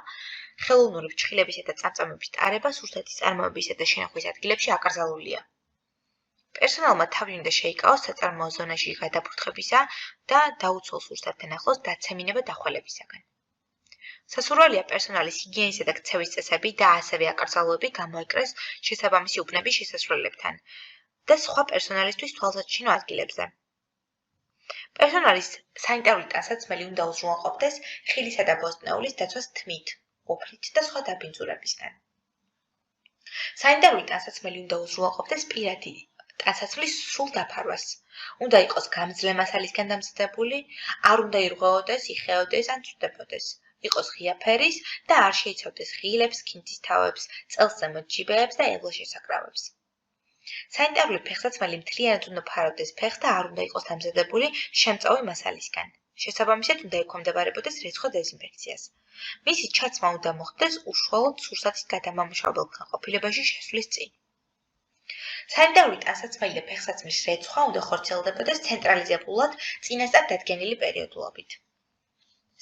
ხელოვნური ფრჩხილებისა და წამწამების ტარება სურსათის წარმოებისა და შენახვის ადგილებში აკრძალულია. პერსონალმა თავი უნდა შეიკავოს საწარმოო ზონაში გადაფრთხებისა და დაუცველ სურსათთან ახლოს დაცემინება დახველებისაგან. სასურველია პერსონალის ჰიგიენისა და ქცევის წესები და ასევე აკრძალვები გამოეკრეს შესაბამისი უბნების შესასვლელებთან და სხვა პერსონალისთვის თვალსაჩინო ადგილებზე. პერსონალის სანიტარული ტანსაცმელი უნდა უზრუნველყოფდეს ხილისა და ბოსტნეულის დაცვას თმით, ოფლით და სხვა დაბინძურებისგან. სანიტარული ტანსაცმელი უნდა უზრუნველყოფდეს პირადი ტანსაცმლის სრულ დაფარვას. უნდა იყოს გამძლე მასალისგან დამზადებული, არ უნდა ირღვეოდეს, იხეოდეს ან ცვლილებოდეს. იყოს ღია ფერის და არ შეიცავდეს ღილებს, ქინძის თავებს, წელსზემოთ ჯიბეებს და ევლაშესაკრავებს. სანიტარული ფეხსაცმელი მთლიანად უნდა ფარავდეს ფეხს და არ უნდა იყოს დამზადებული შემწავი მასალისგან. შესაბამისად უნდა ექვემდებარებოდეს რეცხვა დეზინფექციას. მისი ჩაცმა უნდა მოხდეს უშუალოდ სურსათის გადამამუშავებელ განყოფილებაში შესვლის წინ. სანიტარული ტანსაცმელი და ფეხსაცმლის რეცხვა უნდა ხორციელდებოდეს ცენტრალიზებულად წინასწარ დადგენილი პერიოდულობით.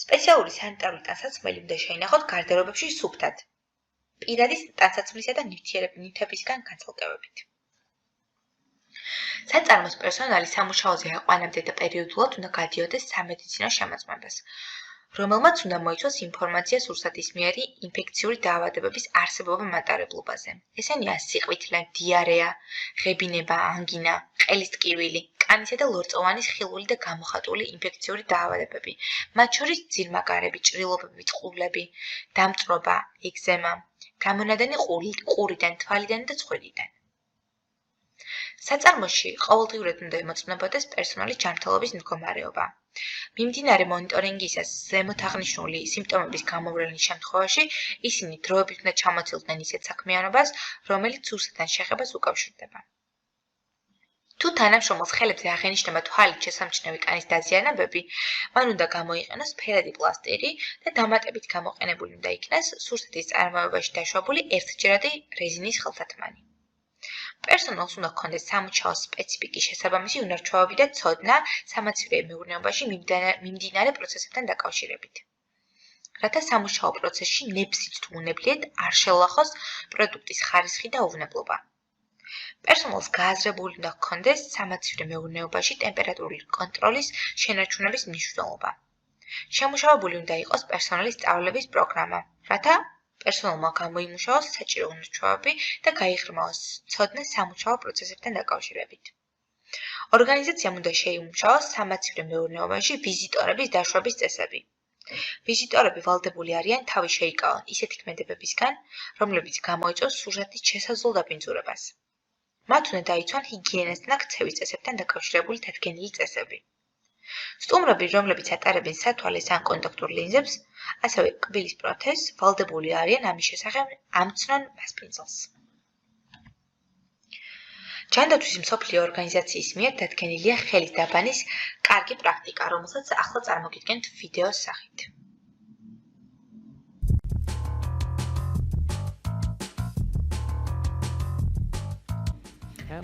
სპეციალური სანიტარული ტანსაცმელი უნდა შეინახოთ გარდერობებში სუფთად, პირადი ტანსაცმლისა და ნივთებისგან განცალკევებით. საწარმოს პერსონალი სამუშაოზე აყვანამდე და პერიოდულად უნდა გადიოდეს სამედიცინო შემოწმებას, რომელმაც უნდა მოიცოს ინფორმაცია სურსათის მიერი ინფექციური დაავადებების არსებობა მატარებლობაზე. ესენია სიყვითლე, დიარეა, ღებინება, ანგინა, ყელის ტკივილი, კანისა და ლორწოვანის ხილული და გამოხატული ინფექციური დაავადებები, მათ შორის ძირმაგარები, ჭრილობები, წყურლები, დამწრობა, ეგზემა, გამონადენი ყურიდან, თვალიდან და ცხვირიდან. საწარმოში ყოველდღიურად უნდა ემოწმებოდეს პერსონალის ჯანმრთელობის მდგომარეობა. მიმდინარე მონიტორინგისას ზემოთ აღნიშნული სიმპტომების გამოვლენის შემთხვევაში ისინი დროებით უნდა ჩამოცილდნენ ისეთ საქმიანობას, რომელიც სურსათთან შეხებას უკავშირდება. თუ თანამშრომელს ხელებზე აღენიშნება თვალით შესამჩნევი კანის დაზიანებები, მან უნდა გამოიყენოს ფერადი პლასტირი და დამატებით გამოყენებული უნდა იქნას სურსათის წარმოებაში დაშვებული ერთჯერადი რეზინის ხელთათმანი. პერსონალს უნდა ჰქონდეს სამუშაო სპეციფიკის შესაბამისი უნარჩვევები და ცოდნა სამაცივრო მეურნეობაში მიმდინარე პროცესებთან დაკავშირებით. რათა სამუშაო პროცესში ნებსით თუ უნებლიეთ არ შევლახოს პროდუქტის ხარისხი და უვნებლობა. პერსონალს გააზრებული უნდა ჰქონდეს სამაცივრო მეურნეობაში ტემპერატურული კონტროლის შენარჩუნების მნიშვნელობა. შემუშავებული უნდა იყოს პერსონალის სწავლების პროგრამა, რათა პერსონალმა გამოიმუშაოს საჭირო უნარჩვევები და გაიღრმაოს ცოდნა სამუშაო პროცესებთან დაკავშირებით. ორგანიზაციამ უნდა შეიმუშაოს სამაცივრო მეურნეობაში ვიზიტორების დაშვების წესები. ვიზიტორები ვალდებული არიან თავი შეიკავონ ისეთი ქმედებებისგან, რომლებიც გამოიწვევს სურსათის შესაძლო დაბინძურებას. მათ უნდა დაიცვან ჰიგიენასთან და ქცევის წესებთან დაკავშირებული დადგენილი წესები. სტუმრები, რომლებიც ატარებენ სათვალეს ან კონტაქტურ ლინზებს, ასევე კბილის პროთეზს, ვალდებული არიან ამის შესახებ ამცნონ მასპინძელს. ჯანდაცვის მსოფლიო ორგანიზაციის მიერ დადგენილია ხელის დაბანის კარგი პრაქტიკა, რომელსაც ახლა წარმოგიდგენთ ვიდეოს სახით.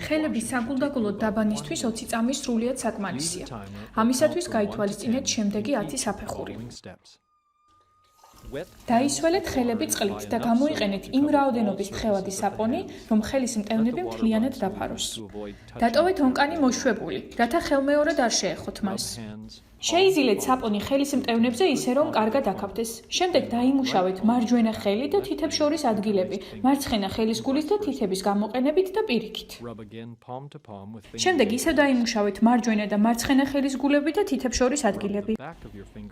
ხელების საგულდაგულოდ დაბანისთვის 20 წამი სრულიად საკმარისია. ამისათვის გაითვალისწინეთ შემდეგი 10 საფეხური. დაისველეთ ხელები წყლით და გამოიყენეთ იმ რაოდენობის თხევადი საპონი, რომ ხელის მტევნები მთლიანად დაფაროს. დატოვეთ ონკანი მოშვებული, რათა ხელმეორედ არ შეეხოთ მას. შეიზილეთ საპონი ხელის მტევნებზე ისე, რომ კარგად აკავდეს. შემდეგ დაიმუშავეთ მარჯვენა ხელი და თითებს შორის ადგილები, მარცხენა ხელის გულის და თითების გამოყენებით და პირიქით. შემდეგ ისევ დაიმუშავეთ მარჯვენა და მარცხენა ხელის გულები და თითებს შორის ადგილები.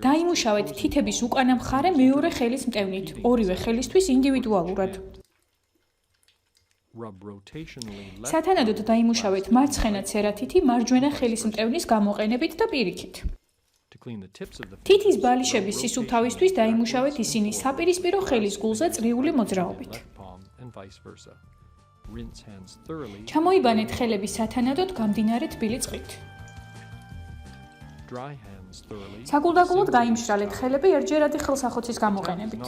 დაიმუშავეთ თითების უკანა მხარე მეორე ხელის მტევნით, ორივე ხელისთვის ინდივიდუალურად. სათანადოდ დაიმუშავეთ მარცხენა ცერათითი მარჯვენა ხელის მტევნის გამოყენებით და პირიქით. თითის ბალიშების სისუფთავისთვის დაიმუშავეთ ისინი საპირისპირო ხელის გულზე წრიული მოძრაობით. ჩამოიბანეთ ხელები სათანადოდ გამდინარე თბილი წყლით. საგულდაგულოდ გაიმშრალეთ ხელები ერთჯერადი ხელსახოცის გამოყენებით.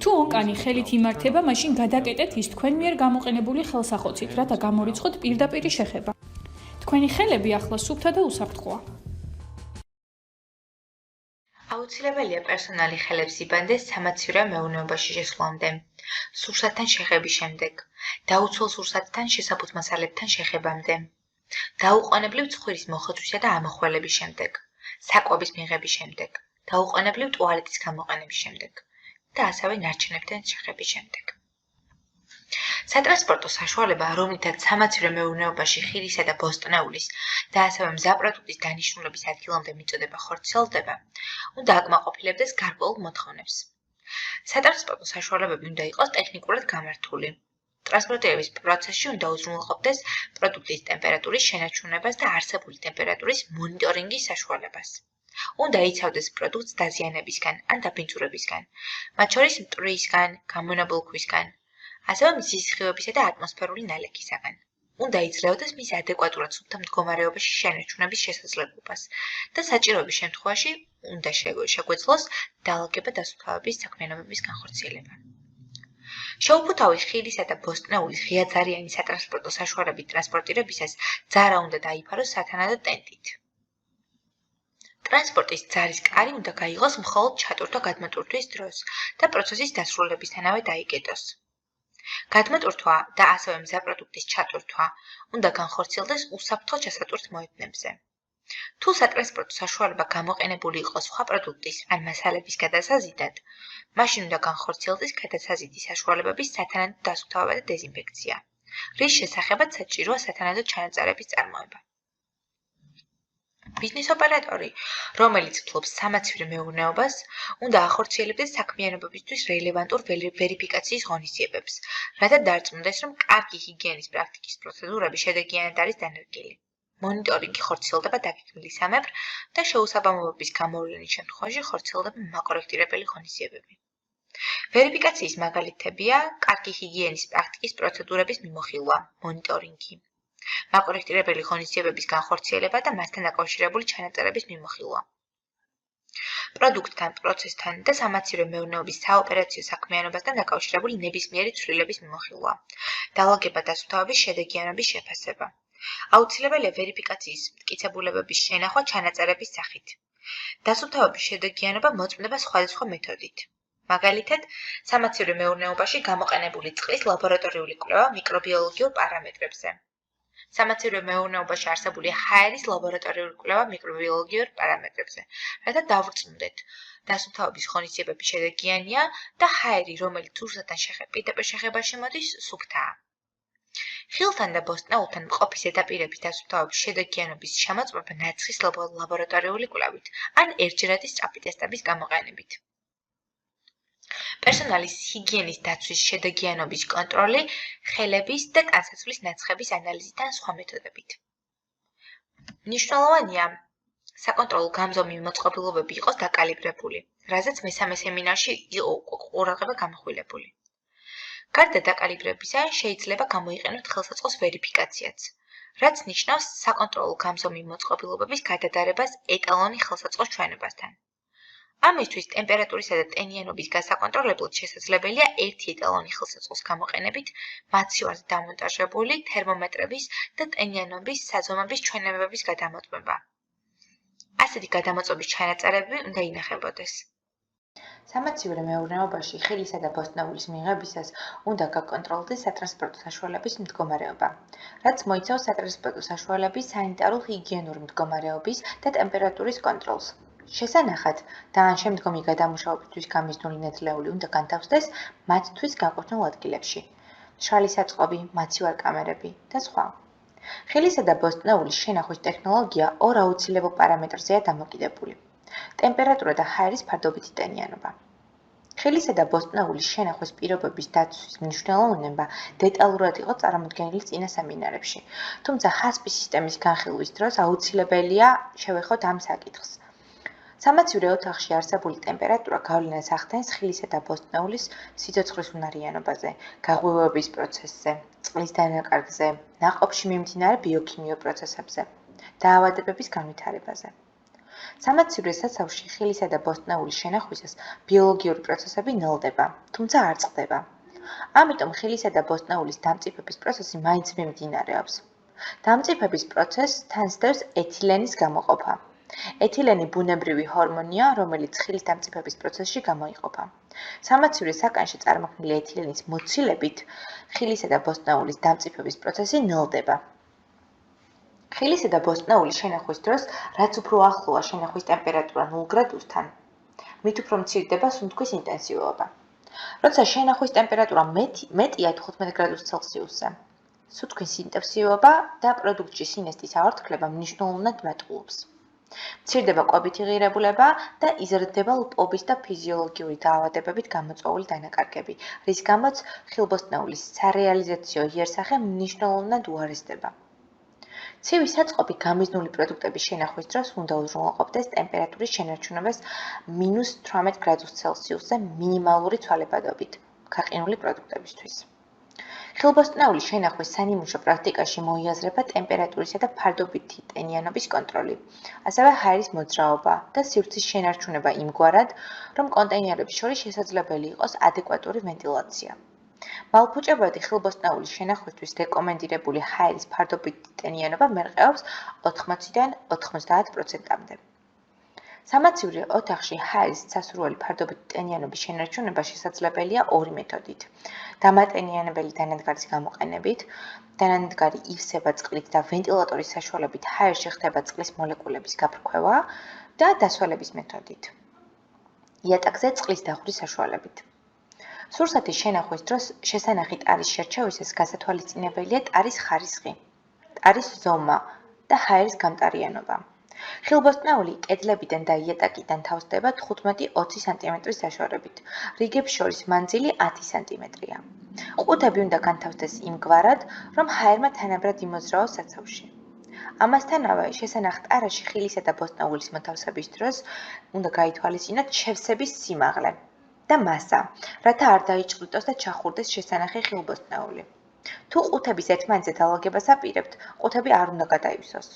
თუ ონკანი ხელით იმართება, მაშინ გადაკეტეთ ის თქვენ მიერ გამოყენებული ხელსახოცით, რათა გამორიცხოთ პირდაპირი შეხება. თქვენი ხელები ახლა სუფთა და უსაფრთხოა. აუცილებელია პერსონალი ხელებს იბანდეს სამაცივრო მეურნეობაში შესვლამდე, სურსათთან შეხების შემდეგ, დაუცველ სურსათთან შესაბუთ მასალებთან შეხებამდე, დაუყოვნებლივ ცხვირის მოხოცვისა და ამოხველების შემდეგ, საკვების მიღების შემდეგ, დაუყოვნებლივ ტუალეტის გამოყენების შემდეგ და ასევე ნარჩენებთან შეხების შემდეგ. სატრანსპორტო საშუალება, რომლითაც სამაცივრო მეურნეობაში ხილისა და ბოსტნეულის და ასევე მზა პროდუქტის დანიშნულების ადგილამდე მიწოდება ხორციელდება, უნდა აკმაყოფილებდეს გარკვეულ მოთხოვნებს. სატრანსპორტო საშუალებები უნდა იყოს ტექნიკურად გამართული. ტრანსპორტირების პროცესში უნდა უზრუნველყოფდეს პროდუქტის ტემპერატურის შენარჩუნებას და არსებული ტემპერატურის მონიტორინგის საშუალებას. უნდა იცავდეს პროდუქტს დაზიანებისგან ან დაბინძურებისგან, მათ შორის მტვრისგან, გამონაბოლ ქვისგან, ასევე მზის სხივებისა და ატმოსფერული ნალექისაგან. უნდა იძლეოდეს მის ადეკვატურად სუფთა მდგომარეობაში შენარჩუნების შესაძლებლობას და საჭიროების შემთხვევაში უნდა შეგვეძლოს დაალაგება დასუფთავების საქმიანობების განხორციელება. შეუფუთავი ხილისა და ბოსტნეულის ღიაძარიანი სატრანსპორტო საშუალებით ტრანსპორტირებისას ძარა უნდა დაიფაროს სათანადო ტენტით. ტრანსპორტის ძარის კარი უნდა გაიღოს მხოლოდ ჩატვირთვა გადმოტვირთვის დროს და პროცესის დასრულებისთანავე დაიგეთოს. გადმოტვირთვა და ასევე მზა პროდუქტის ჩატვირთვა უნდა განხორციელდეს უსაფრთხო ჩასატვირთ მოედნებზე. თუ სატრანსპორტო საშუალება გამოყენებული იყოს სხვა პროდუქტის ან მასალების გადასაზიდად, მაშინ უნდა განხორციელდეს გადასაზიდის საშუალებების სათანადო დასუფთავება და დეზინფექცია, რის შესახებაც საჭიროა სათანადო ჩანაწარების წარმოება. ბიზნეს ოპერატორი, რომელიც ფლობს სამაცივრო მეურნეობას, უნდა ახორციელებდეს საქმიანობებისთვის რელევანტურ ვერიფიკაციის ღონისძიებებს, რათა დარწმუნდეს, რომ კარგი ჰიგიენის პრაქტიკის პროცედურები შედეგიანად არის დანერგილი. მონიტორინგი ხორციელდება დაგეგმილისამებრ და შეუსაბამობების გამოვლენის შემთხვევაში ხორციელდება მაკორექტირებელი ღონისძიებები. ვერიფიკაციის მაგალითებია კარგი ჰიგიენის პრაქტიკის პროცედურების მიმოხილვა, მონიტორინგი. მაკორექტირებელი ღონისძიებების განხორციელება და მასთან დაკავშირებული ჩანაწერების მიმოხილვა. პროდუქტთან, პროცესთან და სამაცივრო მეურნეობის საოპერაციო საქმიანობასთან დაკავშირებული ნებისმიერი ცვლილების მიმოხილვა. დაალაგება დასუფთავების შედეგიანობის შეფასება. აუცილებელია ვერიფიკაციის მტკიცებულებების შენახვა ჩანაწერების სახით. დასუფთავების შედეგიანობა მოწმდება სხვადასხვა მეთოდით. მაგალითად, სამაცივრო მეურნეობაში გამოყენებული წყლის ლაბორატორიული კვლევა მიკრობიოლოგიურ პარამეტრებზე. სამაცივრო მეურნეობაში არსებული ჰაერის ლაბორატორიული კვლევა მიკრობიოლოგიურ პარამეტრებზე, რათა დავვრწმუნდეთ, დასუფთავების ღონისძიებების შედეგიანია და ჰაერი, რომელიც ზურგთან შეხებაში მოდის, სუფთაა. ხილთან და ბოსტნეულთან მყოფი ზედაპირების დასუფთავების შედეგიანობის შემოწმება ნაცხის ლაბორატორიული კვლევით ან ერთჯერადი სწრაფი ტესტების გამოყენებით. პერსონალის ჰიგიენის დაცვის შედეგიანობის კონტროლი, ხელების და ტანსაცმლის ნაცხების ანალიზით ან სხვა მეთოდებით. მნიშვნელოვანია, საკონტროლო გამზომი მოწყობილობები იყოს დაკალიბრებული, რაზეც მესამე სემინარში იყო ყურადღება გამახვილებული. გარდა დაკალიბრებისა, შეიძლება გამოიყენოთ ხელსაწყოს ვერიფიკაციაც, რაც ნიშნავს საკონტროლო გამზომი მოწყობილობების გადადარებას ეტალონი ხელსაწყოს ჩვენებასთან. ამისთვის ტემპერატურისა და ტენიანობის გასაკონტროლებლად შესაძლებელია ერთი ეტალონი ხელსაწყოს გამოყენებით მაცივარზე დამონტაჟებული თერმომეტრების და ტენიანობის საძომების ჩვენებების გადამოწმება. ასეთი გადამოწმების ჩანაწერები უნდა ინახებოდეს. სამაცივრო მეურნეობაში ხილისა და ბოსტნეულის მიღებისას უნდა გაკონტროლდეს სატრანსპორტო საშუალების მდგომარეობა, რაც მოიცავს სატრანსპორტო საშუალების სანიტარულ-ჰიგიენური მდგომარეობის და ტემპერატურის კონტროლს. შესანახად და ან შემდგომი გადამუშავებისთვის გამიზნული ნედლეული უნდა განთავსდეს მათთვის განკუთვნილ ადგილებში, მშრალი საწყობი, მაცივარ კამერები და სხვა. ხილისა და ბოსტნეულის შენახვის ტექნოლოგია ორ აუცილებელ პარამეტრზეა დამოკიდებული: ტემპერატურა და ჰაერის ფარდობითი ტენიანობა. ხილისა და ბოსტნეულის შენახვის პირობების დაცვის მნიშვნელოვნება დეტალურად იყო წარმოდგენილი წინა სემინარებში, თუმცა ჰასპის სისტემის განხილვის დროს აუცილებელია შევეხოთ ამ საკითხს. სამაცივრო ოთახში არსებული ტემპერატურა გავლენას ახდენს ხილისა და ბოსტნეულის სიცოცხლის უნარიანობაზე, გაღვივების პროცესზე, წყლის დანაკარგზე, ნაყოფში მიმდინარე ბიოქიმიურ პროცესებზე, დაავადებების განვითარებაზე. სამაცივრო საცავში ხილისა და ბოსტნეულის შენახვისას ბიოლოგიური პროცესები ნელდება, თუმცა არ წყდება. ამიტომ ხილისა და ბოსტნეულის დამწიფების პროცესი მაინც მიმდინარეობს. დამწიფების პროცესს თან სდევს ეთილენის გამოყოფა. ეთილენი ბუნებრივი ჰორმონია, რომელიც ხილის დამწიფების პროცესში გამოიყოფა. სამაცივრო საკანში წარმოქმნილი ეთილენის მოცილებით ხილისა და ბოსტნეულის დამწიფების პროცესი ნელდება. ხილისა და ბოსტნეულის შენახვის დროს, რაც უფრო ახლოა შენახვის ტემპერატურა 0 გრადუსთან, მით უფრო მცირდება სუნთქვის ინტენსივობა. როცა შენახვის ტემპერატურა მეტია 15 გრადუს ცელსიუსზე, სუნთქვის ინტენსივობა და პროდუქტში სინესტის აორთქლება მნიშვნელოვნად მატულობს. მცირდება კვებითი ღირებულება და იზრდება ლპობის და ფიზიოლოგიური დაავადებებით გამოწვეული დანაკარგები, რის გამოც ხილბოსტნეულის სარეალიზაციო იერსახე მნიშვნელოვნად უარესდება. ცივი საწყობი გამიზნული პროდუქტების შენახვის დროს უნდა უზრუნველყოფდეს ტემპერატურის შენარჩუნებას -18 გრადუს ცელსიუსზე მინიმალური ცვალებადობით გაყინული პროდუქტებისთვის. ხილბოსტნეულის შენახვის სანიმუშო პრაქტიკაში მოიაზრება ტემპერატურისა და ფარდობითი ტენიანობის კონტროლი, ასევე ჰაერის მოძრაობა და სივრცის შენარჩუნება იმგვარად, რომ კონტეინერების შორის შესაძლებელი იყოს ადეკვატური ვენტილაცია. მალფუჭებადი ხილბოსტნეულის შენახვისთვის რეკომენდირებული ჰაერის ფარდობითი ტენიანობა მერყეობს 80-დან 90%-მდე. სამაცივრო ოთახში ჰაერის სასურველი ფარდობითი ტენიანობის შენარჩუნება შესაძლებელია ორი მეთოდით: დამატენიანებელი დანადგარის გამოყენებით, დანადგარი ივსება წყლით და ვენტილატორის საშუალებით ჰაერში ხდება წყლის მოლეკულების გაფრქვევა და დასვალების მეთოდით, იატაკზე წყლის დახვრის საშუალებით. სურსათის შენახვის დროს შესანახი ტარის შერჩევისას გასათვალისწინებელია ტარის ხარისხი, ტარის ზომა და ჰაერის გამტარიანობა. ხილბოსტნეული კედლებიდან და იატაკიდან თავსდება 15-20 სანტიმეტრის საშუალებით, რიგებს შორის მანძილი 10 სანტიმეტრია. ყუთები უნდა განთავსდეს იმგვარად, რომ ჰაერმა თანაბრად იმოძრაოს საცავში. ამასთანავე, შესანახ ტარაში ხილისა და ბოსტნეულის მოთავსების დროს უნდა გაითვალისწინოთ შევსების სიმაღლე და მასა, რათა არ დაიჭვრიტოს და ჩახურდეს შესანახი ხილბოსტნეული. თუ ყუთების ერთმანეთზე დალაგებას აპირებთ, ყუთები არ უნდა გადაივსოს.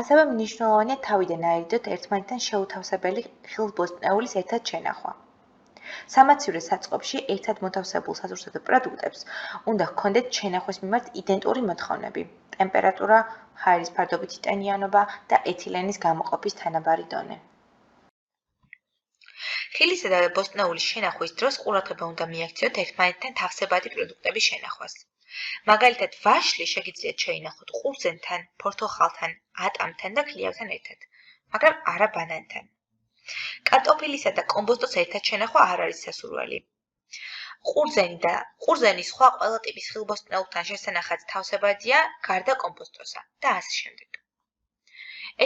ასევე მნიშვნელოვანია თავიდან აირიდოთ ერთმანეთთან შეუთავსებელი ხილბოსტნეულის ერთად შენახვა. სამაცივრო საწყობში ერთად მოთავსებულ სასურსათო პროდუქტებს უნდა ჰქონდეთ შენახვის მიმართ იდენტური მოთხოვნები: ტემპერატურა, ჰაერის ფარდობითი ტენიანობა და ეთილენის გამოყოფის თანაბარი დონე. ხილისა და ბოსტნეულის შენახვის დროს ყურადღება უნდა მიაქციოთ ერთმანეთთან თავსებადი პროდუქტების შენახვას. მაგალითად, ვაშლი შეგიძლიათ შეინახოთ ყურძენთან, ფორთოხალთან, ატამთან და ქლიავთან ერთად, მაგრამ არა ბანანთან. კარტოფილისა და კომბოსტოს ერთად შენახვა არ არის სასურველი. ყურძენი სხვა ყველა ტიპის ხილბოსტნეულთან შესანახად თავსებადია, გარდა კომბოსტოსა და ასე შემდეგ.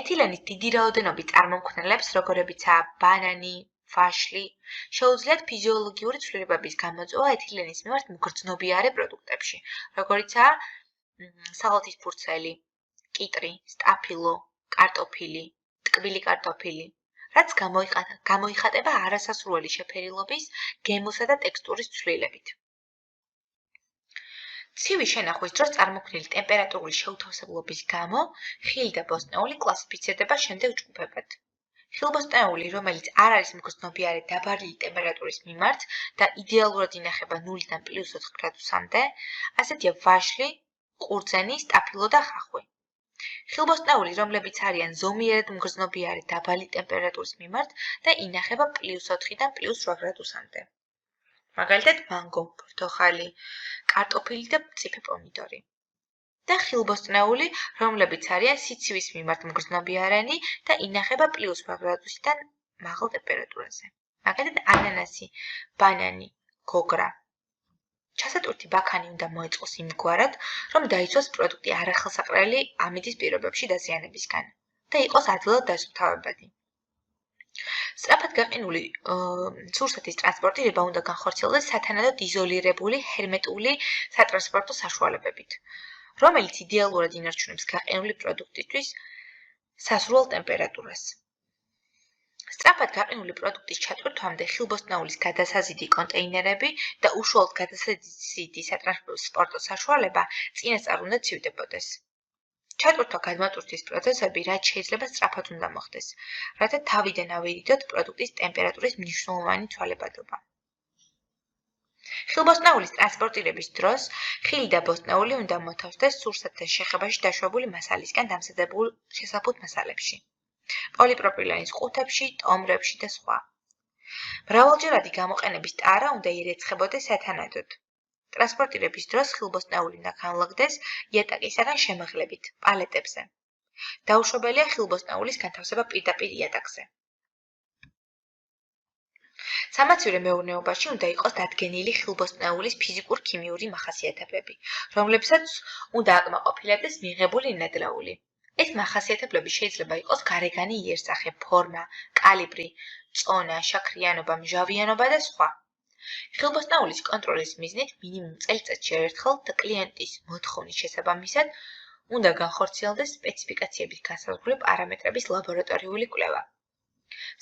ეთილენის დიდი რაოდენობით წარმომქმნელებს, როგორებიცაა ბანანი, ვაშლი, შეუძლიათ ფიზიოლოგიური ცვლილებების გამოწვევა ეთილენის მიმართ მგრძნობიარე პროდუქტებში, როგორიცაა სალათის ფურცელი, კიტრი, სტაფილო, კარტოფილი, ტკბილი კარტოფილი, რაც გამოიხატება არასასურველი შეფერილობის, გემოსა და ტექსტურის ცვლილებით. ცივი შენახვის დროს წარმოქმნილი ტემპერატურული შეუთავსებლობის გამო ხილი და ბოსტნეული კლასიფიცირდება შემდეგ ჯგუფებად. ხილბოსტნეული, რომელიც არ არის მგრძნობიარე დაბალი ტემპერატურის მიმართ და იდეალურად ინახება 0-დან +4 გრადუსამდე, ასეთია ვაშლი, ყურძენი, სტაფილო და ხახვი. ხილბოსტნეული, რომლებიც არიან ზომიერად მგრძნობიარე დაბალი ტემპერატურის მიმართ და ინახება +4-დან +8 გრადუსამდე. მაგალითად, მანგო, ფორთოხალი, კარტოფილი და მწიფე პომიდორი. და ხილბოსტნეული, რომლებიც არიან სიცივის მიმართ მგრძნობიარენი და ინახება +8 გრადუსიდან მაღალ ტემპერატურაზე. მაგალითად, ანანასი, ბანანი, გოგრა. ჩასატვირთი ბაქანი უნდა მოეწყოს იმგვარად, რომ დაიცვას პროდუქტი არახელსაყრელი ამინდის პირობებში დაზიანებისგან და იყოს ადვილად დასუფთავებადი. სწრაფად გაყინული სურსათის ტრანსპორტირება უნდა განხორციელდეს სათანადოდ იზოლირებული ჰერმეტული სატრანსპორტო საშუალებებით, რომელიც იდეალურად ინარჩუნებს გაყინული პროდუქტისთვის სასურველ ტემპერატურას. სწრაფად გაყინული პროდუქტის ჩატვირთვამდე ხილბოსტნეულის გადასაზიდი კონტეინერები და უშუალოდ გადასაზიდი სატრანსპორტო საშუალება წინასწარ უნდა ცივდებოდეს. ჩატვირთვა-გადმატვირთვის პროცესები რაც შეიძლება სწრაფად უნდა მოხდეს, რათა თავიდან ავირიდოთ პროდუქტის ტემპერატურის მნიშვნელოვანი ცვალებადობა. ხილბოსტნეულის ტრანსპორტირების დროს ხილი და ბოსტნეული უნდა მოთავსდეს სურსათთან შეხებაში დაშვებული მასალისგან დამზადებულ შესაფუთ მასალებში, პოლიპროპილენის ყუთებში, ტომრებში და სხვა. მრავალჯერადი გამოყენების ტარა უნდა ირეცხებოდეს სათანადოდ. ტრანსპორტირების დროს ხილბოსტნეული უნდა განლაგდეს იატაკისაგან შემაღლებით, პალეტებზე. დაუშვებელია ხილბოსტნეულის განთავსება პირდაპირ იატაკზე. სამაცივრო მეურნეობაში უნდა იყოს დადგენილი ხილბოსტნეულის ფიზიკურ-ქიმიური მახასიათებლები, რომლებსაც უნდა აკმაყოფილებდეს მიღებული ნედლეული. ეს მახასიათებლები შეიძლება იყოს გარეგანი იერსახე, ფორმა, კალიბრი, წონა, შაქრიანობა, მჟავიანობა და სხვა. ხილბოსტნეულის კონტროლის მიზნით მინიმუმ წელიწადში ერთხელ და კლიენტის მოთხოვნის შესაბამისად უნდა განხორციელდეს სპეციფიკაციებით განსაზღვრული პარამეტრების ლაბორატორიული კვლევა.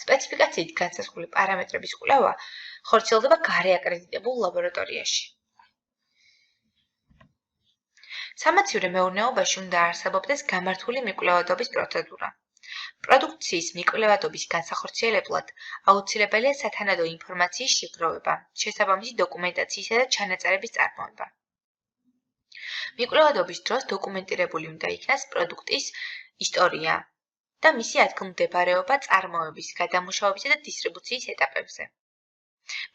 სპეციფიკაციით განსაზღვრული პარამეტრების კვლევა ხორციელდება გარეაკრედიტებულ ლაბორატორიაში. სამაცივრო მეურნეობაში უნდა არსებობდეს გამართული მიკვლევადობის პროცედურა. პროდუქციის მიკვლევადობის განსახორციელებლად აუცილებელია სათანადო ინფორმაციის შეგროვება, შესაბამისი დოკუმენტაციისა და ჩანაწერების წარმოება. მიკვლევადობის დროს დოკუმენტირებული უნდა იქნას პროდუქტის ისტორია და მისი ადგილმდებარეობა წარმოების, გადამუშავებისა და დისტრიბუციის ეტაპებზე.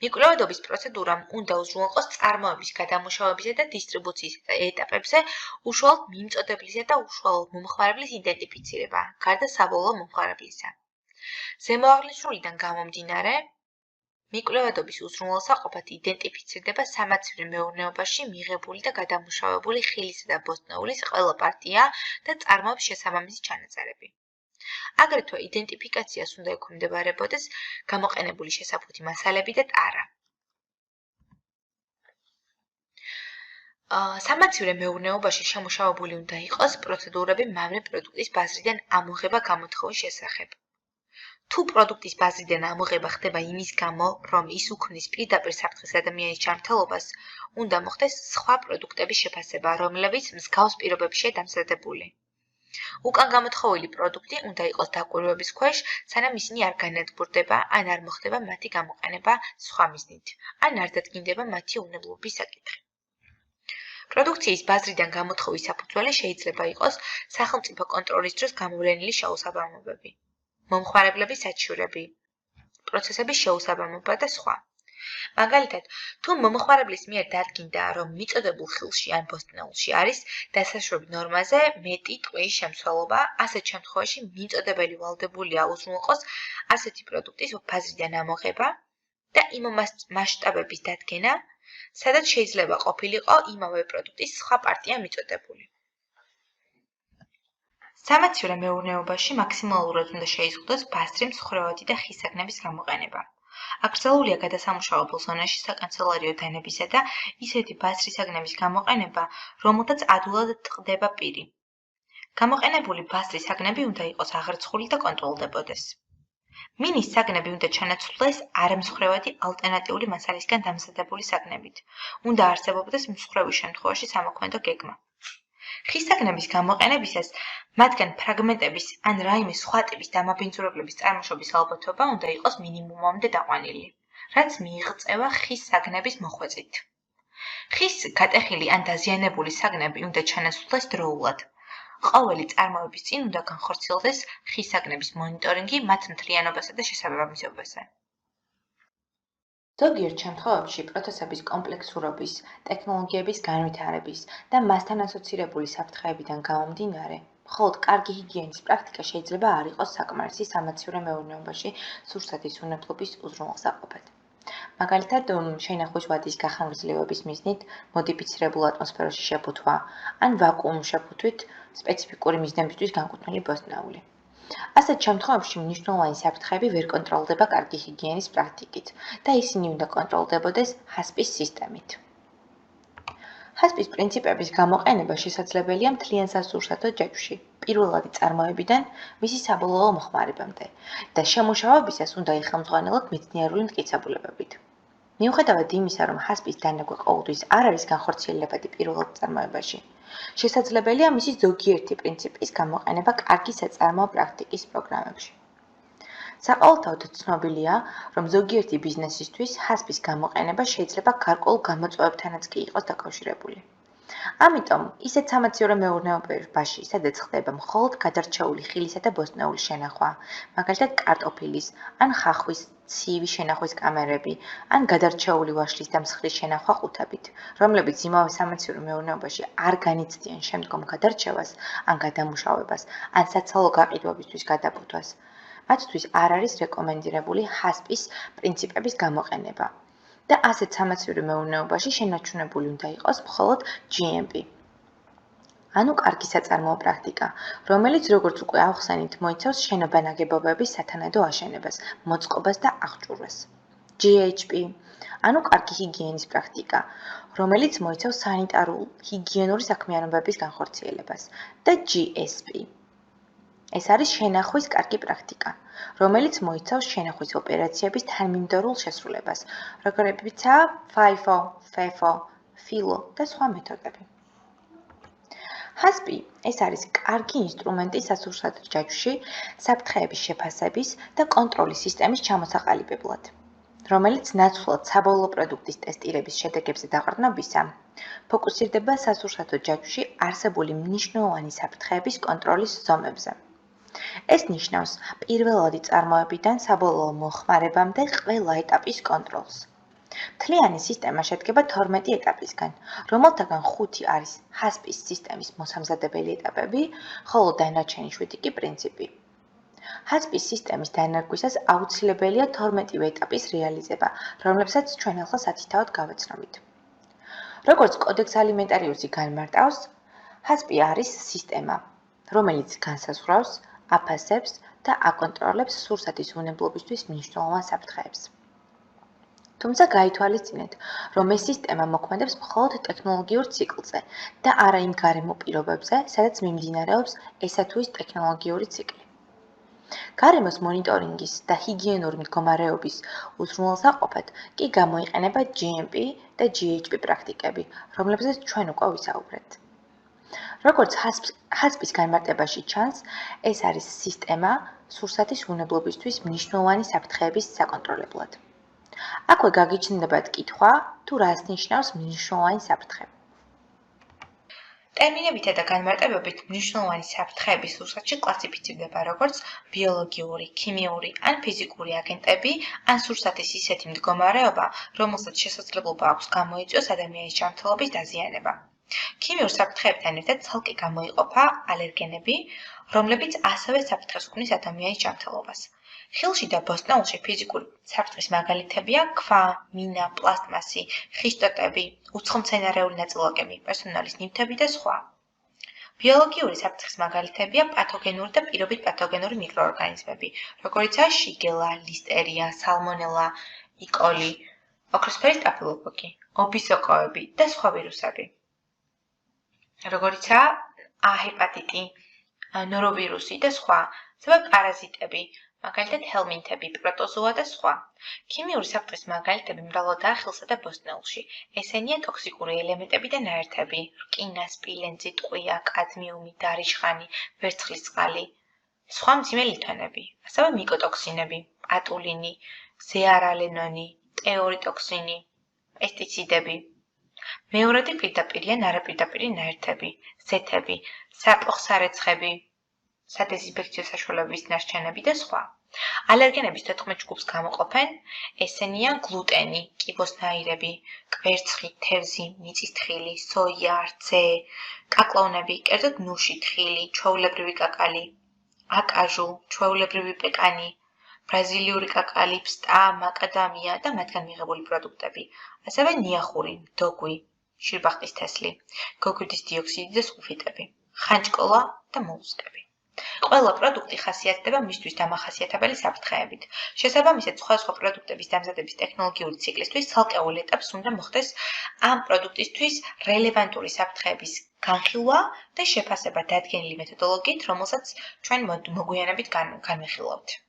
მიკვლევადობის პროცედურამ უნდა უზრუნველყოს წარმოების, გადამუშავებისა და დისტრიბუციის ეტაპებზე უშუალოდ მიმწოდებლისა და უშუალოდ მომხმარებლის იდენტიფიცირება, გარდა საბოლოო მომხმარებლისა. ზემოაღნიშნულიდან გამომდინარე, მიკვლევადობის უზრუნველსაყოფად იდენტიფიცირდება სამაცივრო მეურნეობაში მიღებული და გადამუშავებული ხილისა და ბოსტნეულის ყველა პარტია და წარმოების შესაბამისი ჩანაწერები. აგრეთვე იდენტიფიკაციას უნდა ექვემდებარებოდეს გამოყენებული შესაფუთი მასალები და ტარა. სამაცივრო მეურნეობაში შემუშავებული უნდა იყოს პროცედურები მავნე პროდუქტის ბაზრიდან ამოღება გამოთხოვის შესახებ. თუ პროდუქტის ბაზრიდან ამოღება ხდება იმის გამო, რომ ის უქმნის პირდაპირ საფრთხეს ადამიანის ჯანმრთელობას, უნდა მოხდეს სხვა პროდუქტების შეფასება, რომლებიც მსგავს პირობებშია დამზადებული. უკან გამოთხოვილი პროდუქტი უნდა იყოს დაკვირვების ქვეშ, სანამ ისინი არ განადგურდება, ან არ მოხდება მათი გამოყენება სხვა მიზნით, ან არ დადგინდება მათი უნებლობის საკითხი. პროდუქციის ბაზრიდან გამოთხოვის საფუძველი შეიძლება იყოს სახელმწიფო კონტროლის დროს გამოვლენილი შეუსაბამობები, მომხმარებლების საჩივრები, პროცესების შეუსაბამობა და სხვა. მაგალითად, თუ მომხმარებლის მიერ დადგინდა, რომ მიწოდებულ ხილში ან ბოსტნეულში არის დასაშვები ნორმაზე მეტი ტყვიის შემცველობა, ასეთ შემთხვევაში მიწოდებელი ვალდებულია უზრუნველყოს ასეთი პროდუქტის ბაზრიდან ამოღება და იმ მასშტაბების დადგენა, სადაც შეიძლება ყოფილიყო იმავე პროდუქტის სხვა პარტია მიწოდებული. სამაცივრო მეურნეობაში მაქსიმალურად უნდა შეიზღუდოს ბასრი მსხვერპლი და ხის საგნების გამოყენება. აკრძალულია გადასამუშავებელ ზონაში საკანცელერიო დანებისა და ისეთი ბასრი საგნების გამოყენება, რომელთაც ადვილად ტყდება პირი. გამოყენებული ბასრი საგნები უნდა იყოს აღრიცხული და კონტროლდებოდეს. მინის საგნები უნდა ჩანაცვლდეს არამსხვერპლი ალტერნატიული მასალისგან დამზადებული საგნებით. უნდა არსებობდეს მსხვერპლის შემთხვევაში სამოქმედო გეგმა. ხის საგნების გამოყენებისას მათგან ფრაგმენტების ან რაიმე სხვა ტიპის დამაბინძურებლების წარმოშობის ალბათობა უნდა იყოს მინიმუმამდე დაყვანილი, რაც მიიღწევა ხის საგნების მოხვეწით. ხის გატეხილი ან დაზიანებული საგნები უნდა ჩანაცვლდეს დროულად. ყოველი წარმოების წინ უნდა განხორციელდეს ხის საგნების მონიტორინგი მათ მთლიანობასა და შესაბამისობაზე. ზოგიერთ შემთხვევებში პროცესების კომპლექსურობის, ტექნოლოგიების განვითარების და მასთან ასოცირებული საფრთხეებიდან გამომდინარე, მხოლოდ კარგი ჰიგიენის პრაქტიკა შეიძლება არ იყოს საკმარისი სამაცივრო მეურნეობაში სურსათის უნებლობის უზრუნველსაყოფად. მაგალითად, შენახვის ვადის გახანგრძლივების მიზნით მოდიფიცირებულ ატმოსფეროში შეფუთვა ან ვაკუუმ შეფუთვით სპეციფიკური მიზნებისთვის განკუთვნილი ბოსტნეული. ასეთ შემთხვევებში მნიშვნელოვანი საფრთხეები ვერ კონტროლდება კარგი ჰიგიენის პრაქტიკით და ისინი უნდა კონტროლდებოდეს ჰასპის სისტემით. ჰასპის პრინციპების გამოყენება შესაძლებელია მთლიან სასურსათო ჯაჭვში, პირველადი წარმოებიდან მისი საბოლოო მოხმარებამდე და შემუშავებისას უნდა იხელმძღვანელოთ მეცნიერული მტკიცებულებებით. მიუხედავად იმისა, რომ ჰასპის დანერგვა ყოველთვის არ არის განხორციელებადი პირველად წარმოებაში, შესაძლებელია მისი ზოგიერთი პრინციპის გამოყენება კარგი საწარმოო პრაქტიკის პროგრამებში. საყოველთაოდ ცნობილია, რომ ზოგიერთი ბიზნესისთვის ჰასპის გამოყენება შეიძლება გარკვეულ გამოწვევებთანაც კი იყოს დაკავშირებული. ამიტომ, ისეთ სამაცივრო მეურნეობაში, სადაც ხდება მხოლოდ გადარჩეული ხილისა და ბოსტნეულის შენახვა, მაგალითად კარტოფილის ან ხახვის ცივი შენახვის კამერები, ან გადარჩეული ვაშლის და მსხლის შენახვა ყუთებით, რომლებიც იმავე სამაცივრო მეურნეობაში არ განიცდიან შემდგომ გადარჩევას, ან გადამუშავებას, ან საცალო გაყიდვებისთვის გადაბურთვას. მათთვის არ არის რეკომენდირებული ჰასპის პრინციპების გამოყენება. და ასეთ სამაცივრო მეურნეობაში შენარჩუნებული უნდა იყოს მხოლოდ GMP. ანუ კარგი საწარმოო პრაქტიკა, რომელიც როგორც უკვე ავხსენით, მოიცავს შენობა-ნაგებობების სათანადო აშენებას, მოწყობას და აღჭურვას. GHP, ანუ კარგი ჰიგიენის პრაქტიკა, რომელიც მოიცავს სანიტარულ-ჰიგიენური საქმიანობების განხორციელებას და GSP. ეს არის შენახვის კარგი პრაქტიკა, რომელიც მოიცავს შენახვის ოპერაციების თანმიმდევრულ შესრულებას, როგორებიცაა FIFO, FEFO, FILO და სხვა მეთოდები. ჰასპი ეს არის კარგი ინსტრუმენტი სასურსათო ჯაჭვში საფრთხეების შეფასების და კონტროლის სისტემის ჩამოსაყალიბებლად, რომელიც ნაცვლად საბოლოო პროდუქტის ტესტირების შედეგებზე დაყრდნობისა, ფოკუსირდება სასურსათო ჯაჭვში არსებული მნიშვნელოვანი საფრთხეების კონტროლის ზომებზე. ეს ნიშნავს პირველადი წარმოებიდან საბოლოო მოხმარებამდე ყველა ეტაპის კონტროლს. მთლიანი სისტემა შედგება 12 ეტაპისგან, რომელთაგან 5 არის ჰასპის სისტემის მოსამზადებელი ეტაპები, ხოლო დანარჩენი 7 კი პრინციპი. ჰასპის სისტემის დანერგვისას აუცილებელია 12 ეტაპის რეალიზება, რომლებსაც ჩვენ ახლა სათითაოდ გავეცნობით. როგორც კოდექს ალიმენტარიუსი განმარტავს, ჰასპი არის სისტემა, რომელიც განსაზღვრავს, აფასებს და აკონტროლებს სურსათის უნებლობისთვის მნიშვნელოვან საფრთხეებს. თუმცა გაითვალისწინეთ, რომ ეს სისტემა მოქმედებს მხოლოდ ტექნოლოგიურ ციკლზე და არა იმ გარემო პირობებზე, სადაც მიმდინარეობს ესა თუ ის ტექნოლოგიური ციკლი. გარემოს მონიტორინგის და ჰიგიენური მდგომარეობის უზრუნველსაყოფად კი გამოიყენება GMP და GHP პრაქტიკები, რომლებზეც ჩვენ უკვე ვისაუბრეთ. როგორც HACCP-ის განმარტებაში ჩანს, ეს არის სისტემა სურსათის უნებლობისთვის მნიშვნელოვანი საფრთხეების საკონტროლებლად. აქვე გაგიჩნდებათ კითხვა, თუ რას ნიშნავს მნიშვნელოვანი საფრთხე. ტერმინებითა და განმარტებებით მნიშვნელოვანი საფრთხეები სურსათში კლასიფიცირდება როგორც ბიოლოგიური, ქიმიური ან ფიზიკური აგენტები, ან სურსათის ისეთი მდგომარეობა, რომელსაც შესაძლებლობა აქვს გამოიწვიოს ადამიანის ჯანმრთელობის დაზიანება. ქიმიურ საფრთხეებთან ერთად ცალკე გამოიყოფა ალერგენები, რომლებიც ასევე საფრთხეს ქმნის ადამიანის ჯანმრთელობას. ხილში და ბოსტნეულში ფიზიკური საფრთხის მაგალითებია ქვა, მინა, პლასტმასი, ხის ტოტები, უცხომცენარეული ნაწილაკები, პერსონალის ნივთები და სხვა. ბიოლოგიური საფრთხის მაგალითებია პათოგენური და პირობით პათოგენური მიკროორგანიზმები, როგორიცაა შიგელა, ლისტერია, სალმონელა, იკოლი, ოქროსფერი სტაფილოკოკი, ობისოკოები და სხვა ვირუსები. როგორიცაა ჰეპატიტი, ნოროვირუსი და სხვა, ზოგადად პარაზიტები, მაგალითად ჰელმინთები, პროტოზოა და სხვა. ქიმიური საფრთხის მაგალითები მრავლადაა ხილსა და ბოსტნეულში. ესენია ტოქსიკური ელემენტები და ნაერთები, რკინა, სპილენძი, ტყვია, კადმიუმი, დარიშხანი, ვერცხლის წყალი, სხვა მძიმე ლითონები, ასევე მიკოტოქსინები, პატულინი, ზეარალენონი, ტეორიტოქსინი, პესტიციდები. მეორადი პირდაპირი ან არაპირდაპირი ნაერთები, ზეთები, საპოხსარეცხები, სადეზინფექციო საშუალებების ნარჩენები და სხვა. ალერგენების 14 ჯგუფს გამოყოფენ, ესენია გლუტენი, კიბოსნაირები, კვერცხი, თევზი, მიწისთხილი, სოია, რძე, კაკლაუნები, კერძოდ ნუში, თხილი, ჩვეულებრივი კაკალი, აკაჟუ, ჩვეულებრივი პეკანი, ბრაზილიური კაკალი, ფსტა, მაკადამია და მათგან მიღებული პროდუქტები, ასევე ნიახური, დოგვი, შირბახტის თესლი, გოგირდის დიოქსიდი და სულფიტები, ხანჭკოლა და მოლუსკები. ყველა პროდუქტი ხასიათდება მისთვის დამახასიათებელი საფრთხეებით. შესაბამისად, სხვადასხვა პროდუქტების დამზადების ტექნოლოგიური ციკლისთვის ცალკეულ ეტაპს უნდა მოხდეს ამ პროდუქტისთვის რელევანტური საფრთხეების განხილვა და შეფასება დადგენილი მეთოდოლოგიით, რომელსაც ჩვენ მოგვიანებით განვიხილავთ.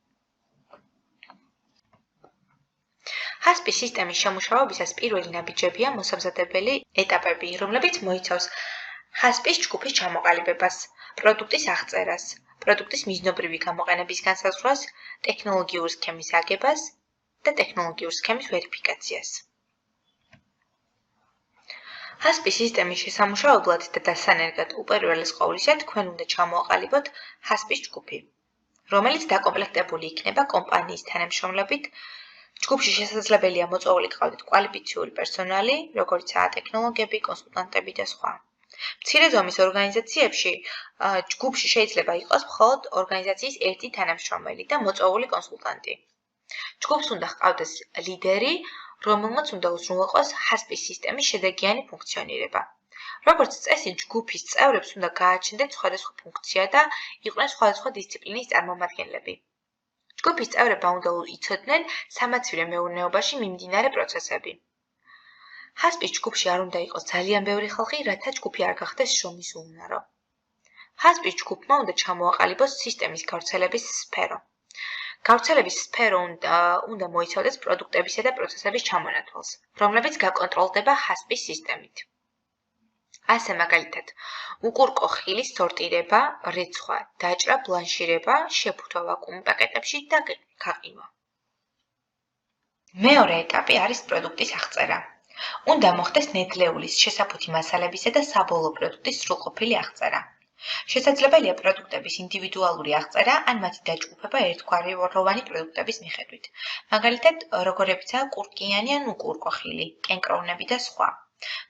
HACCP-ის სისტემის შემუშავებისას პირველი ნაბიჯებია მოსამზადებელი ეტაპები, რომლებიც მოიცავს HACCP-ის ჯგუფის ჩამოყალიბებას, პროდუქტის აღწერას, პროდუქტის მიზნობრივი გამოყენების განსაზღვრას, ტექნოლოგიური სქემის აგებას და ტექნოლოგიური სქემის ვერიფიკაციას. HACCP-ის სისტემის შესამუშავებლად და დასანერგად უპირველეს ყოვლისა თქვენ უნდა ჩამოაყალიბოთ HACCP-ის ჯგუფი, რომელიც დაკომპლექტებული იქნება კომპანიის თანამშრომლებით. ჯგუფში შესაძლებელია მოწვეული გყავდეთ კვალიფიციური პერსონალი, როგორიცაა ტექნოლოგები, კონსულტანტები და სხვა. მცირე ზომის ორგანიზაციებში ჯგუფში შეიძლება იყოს მხოლოდ ორგანიზაციის ერთი თანამშრომელი და მოწვეული კონსულტანტი. ჯგუფს უნდა ჰყავდეს ლიდერი, რომელმაც უნდა უზრუნველყოს HACCP-ის სისტემის შედეგიანი ფუნქციონირება. როგორც წესი, ჯგუფის წევრებს უნდა გააჩნდეთ სხვადასხვა ფუნქცია და იყვნენ სხვადასხვა დისციპლინის წარმომადგენლები. ჯგუფის წევრებმა უნდა იცოდნენ სამაცივე მეურნეობაში მიმდინარე პროცესები. HACCP-ის ჯგუფში არ უნდა იყოს ძალიან ბევრი ხალხი, რათა ჯგუფი არ გახდეს შრომის უუნარო. HACCP-ის ჯგუფმა უნდა ჩამოაყალიბოს სისტემის გავრცელების სფერო. გავრცელების სფერო უნდა მოიცავდეს პროდუქტებისა და პროცესების ჩამონათვალს, რომლებიც გაკონტროლდება HACCP-ის სისტემით. ასე მაგალითად, უკურკო ხილის სორტირება, რეცხვა, დაჭრა, ბლანშირება, შეფუთვა ვაკუუმ პაკეტებში და გაყინვა. მეორე ეტაპი არის პროდუქტის აღწერა. უნდა მოხდეს ნედლეულის, შესაფუთი მასალებისა და საბოლოო პროდუქტის სრულყოფილი აღწერა. შესაძლებელია პროდუქტების ინდივიდუალური აღწერა ან მათი დაჯგუფება ერთგვაროვანი პროდუქტების მიხედვით. მაგალითად, როგორებიცაა კურკიანი ან უკურკო ხილი, კენკროვნები და სხვა.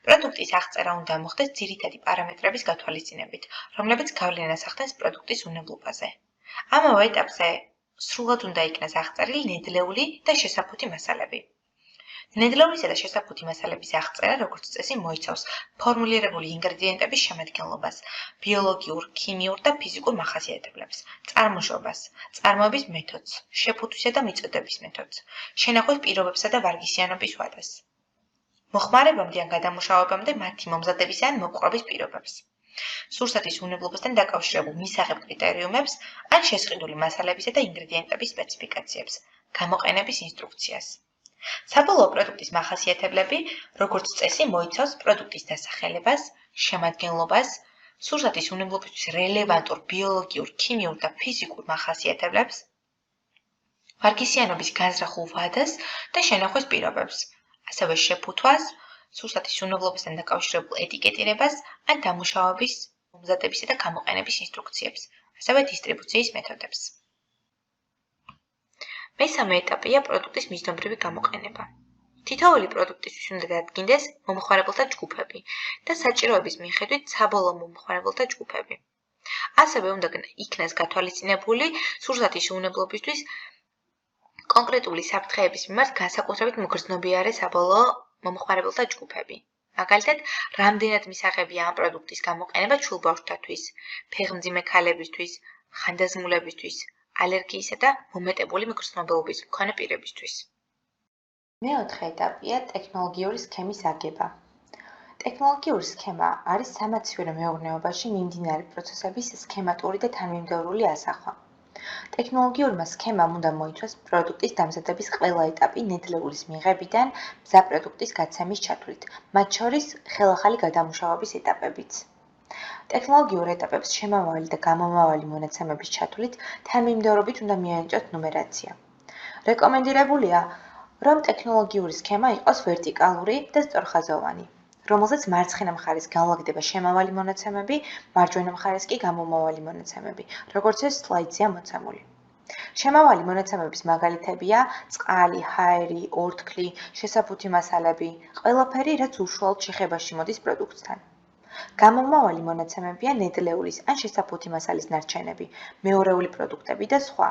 პროდუქტის აღწერა უნდა მოხდეს ძირითადი პარამეტრების გათვალისწინებით, რომლებიც გავლენას ახდენს პროდუქტის უნებლობაზე. ამავე ეტაპზე სრულად უნდა იქნას აღწერილი ნედლეული და შესაფუთი მასალები. ნედლეულისა და შესაფუთი მასალების აღწერა, როგორც წესი, მოიცავს ფორმულირებული ინგრედიენტების შემადგენლობას, ბიოლოგიურ, ქიმიურ და ფიზიკურ მახასიათებლებს, წარმოშობას, წარმოების მეთოდს, შეფუთვისა და მიწოდების მეთოდს, შენახვის პირობებსა და ვარგისიანობის ვადას. მოხმარებამდე ან გადამუშავებამდე მათი მომზადებისა ან მოპყრობის პირობებს. სურსათის უვნებლობასთან დაკავშირებულ მისაღებ კრიტერიუმებს, ან შესყიდული მასალებისა და ინგრედიენტების სპეციფიკაციებს, გამოყენების ინსტრუქციას. საბოლოო პროდუქტის მახასიათებლები, როგორც წესი, მოიცავს პროდუქტის დასახელებას, შემადგენლობას, სურსათის უვნებლობისთვის რელევანტურ ბიოლოგიურ, ქიმიურ და ფიზიკურ მახასიათებლებს, ვარგისიანობის განზრახულ ვადას და შენახვის პირობებს, ასევე შეფუთვას, სურსათის უვნებლობასთან დაკავშირებულ ეტიკეტირებას ან დამუშავების, მომზადებისა და გამოყენების ინსტრუქციებს, ასევე დისტრიბუციის მეთოდებს. მესამე ეტაპია პროდუქტის მიზნობრივი გამოყენება. თითოეული პროდუქტისთვის უნდა დადგინდეს მომხმარებელთა ჯგუფები და საჭიროების მიხედვით საბოლოო მომხმარებელთა ჯგუფები. ასევე უნდა იქნას გათვალისწინებული სურსათის უვნებლობისთვის კონკრეტული საფრთხეების მიმართ განსაკუთრებით მგრძნობიარე საბოლოო მომხმარებელთა ჯგუფები. მაგალითად, რამდენად მისაღებია ამ პროდუქტის გამოყენება ჩულბავშვთათვის, ფეხმძიმე ქალებისთვის, ხანდაზმულებისთვის, ალერგიისა და მომეტებული მგრძნობელობის მქონე პირებისთვის. მეოთხე ეტაპია ტექნოლოგიური სქემის აგება. ტექნოლოგიური სქემა არის სამაცივრო მეურნეობაში მიმდინარე პროცესების სქემატური და თანმიმდევრული ასახვა. ტექნოლოგიურმა სქემამ უნდა მოიცვას პროდუქტის დამზადების ყველა ეტაპი ნედლეულის მიღებიდან მზა პროდუქტის გაცემის ჩათვლით, მათ შორის ხელახალი გადამუშავების ეტაპებიც. ტექნოლოგიურ ეტაპებს შემავალი და გამომავალი მონაცემების ჩათვლით თანმიმდევრობით უნდა მიანიჭოთ ნუმერაცია. რეკომენდირებულია, რომ ტექნოლოგიური სქემა იყოს ვერტიკალური და სწორხაზოვანი, რომელზეც მარცხენა მხარეს განლაგდება შემავალი მონაცემები, მარჯვენა მხარეს კი გამომავალი მონაცემები, როგორც ეს სლაიდზეა მოცემული. შემავალი მონაცემების მაგალითებია წყალი, ჰაერი, ორთქლი, შესაფუთი მასალები, ყველაფერი, რაც უშუალოდ შეხებაში მოდის პროდუქტთან. გამომავალი მონაცემებია ნედლეულის ან შესაფუთი მასალის ნარჩენები, მეორეული პროდუქტები და სხვა.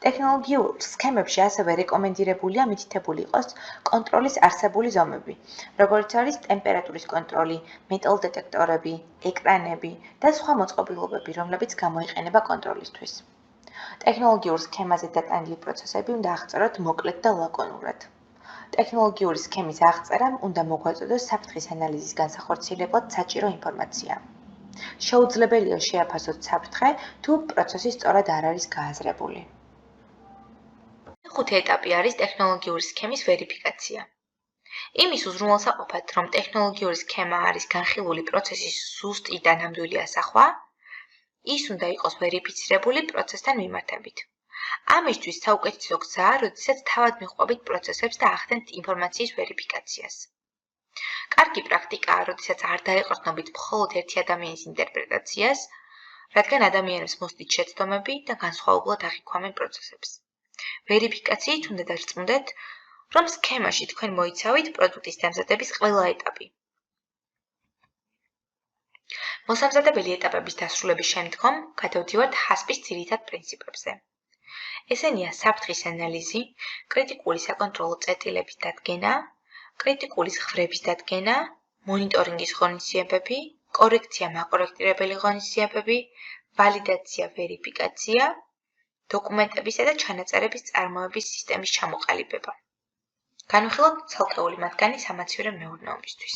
ტექნოლოგიურ სქემებში ასევე რეკომენდირებულია მითითებული იყოს კონტროლის არსებული ზომები, როგორც არის ტემპერატურის კონტროლი, მეტალ დეტექტორები, ეკრანები და სხვა მოწყობილობები, რომლებიც გამოიყენება კონტროლისთვის. ტექნოლოგიურ სქემაზე დატანილი პროცესები უნდა აღწეროთ მოკლედ და ლაკონურად. ტექნოლოგიური სქემის აღწერამ უნდა მოგვაწოდოს საფრთხის ანალიზის განსახორციელებლად საჭირო ინფორმაცია. შეუძლებელია შეაფასოთ საფრთხე, თუ პროცესი სწორად არ არის გააზრებული. მეხუთე ეტაპი არის ტექნოლოგიური სქემის ვერიფიკაცია. იმის უზრუნველსაყოფად, რომ ტექნოლოგიური სქემა არის განხილული პროცესის ზუსტი და ნამდვილი ასახვა, ის უნდა იყოს ვერიფიცირებული პროცესთან მიმართებით. ამისთვის საუკეთესო გზაა, როდესაც თავად მიყვებით პროცესებს და ახდენთ ინფორმაციის ვერიფიკაციას. კარგი პრაქტიკაა, როდესაც არ დაეყრდნობით მხოლოდ ერთი ადამიანის ინტერპრეტაციას, რადგან ადამიანებს მოსდით შეცდომები და განსხვავებულად აღიქვამენ პროცესებს. ვერიფიკაციით უნდა დარწმუნდეთ, რომ სქემაში თქვენ მოიცავით პროდუქტის დამზადების ყველა ეტაპი. მოსამზადებელი ეტაპების დასრულების შემდგომ გადავდივართ ჰასპის ძირითად პრინციპებზე. ესენია საფრთხის ანალიზი, კრიტიკული საკონტროლო წერტილების დადგენა, კრიტიკული ზღვრების დადგენა, მონიტორინგის ღონისძიებები, კორექცია მაკორექტირებელი ღონისძიებები, ვალიდაცია, ვერიფიკაცია, დოკუმენტებისა და ჩანაწერების წარმოების სისტემის ჩამოყალიბება. განვიხილოთ ცალკეული მათგანი სამაცივრო მეურნეობისთვის.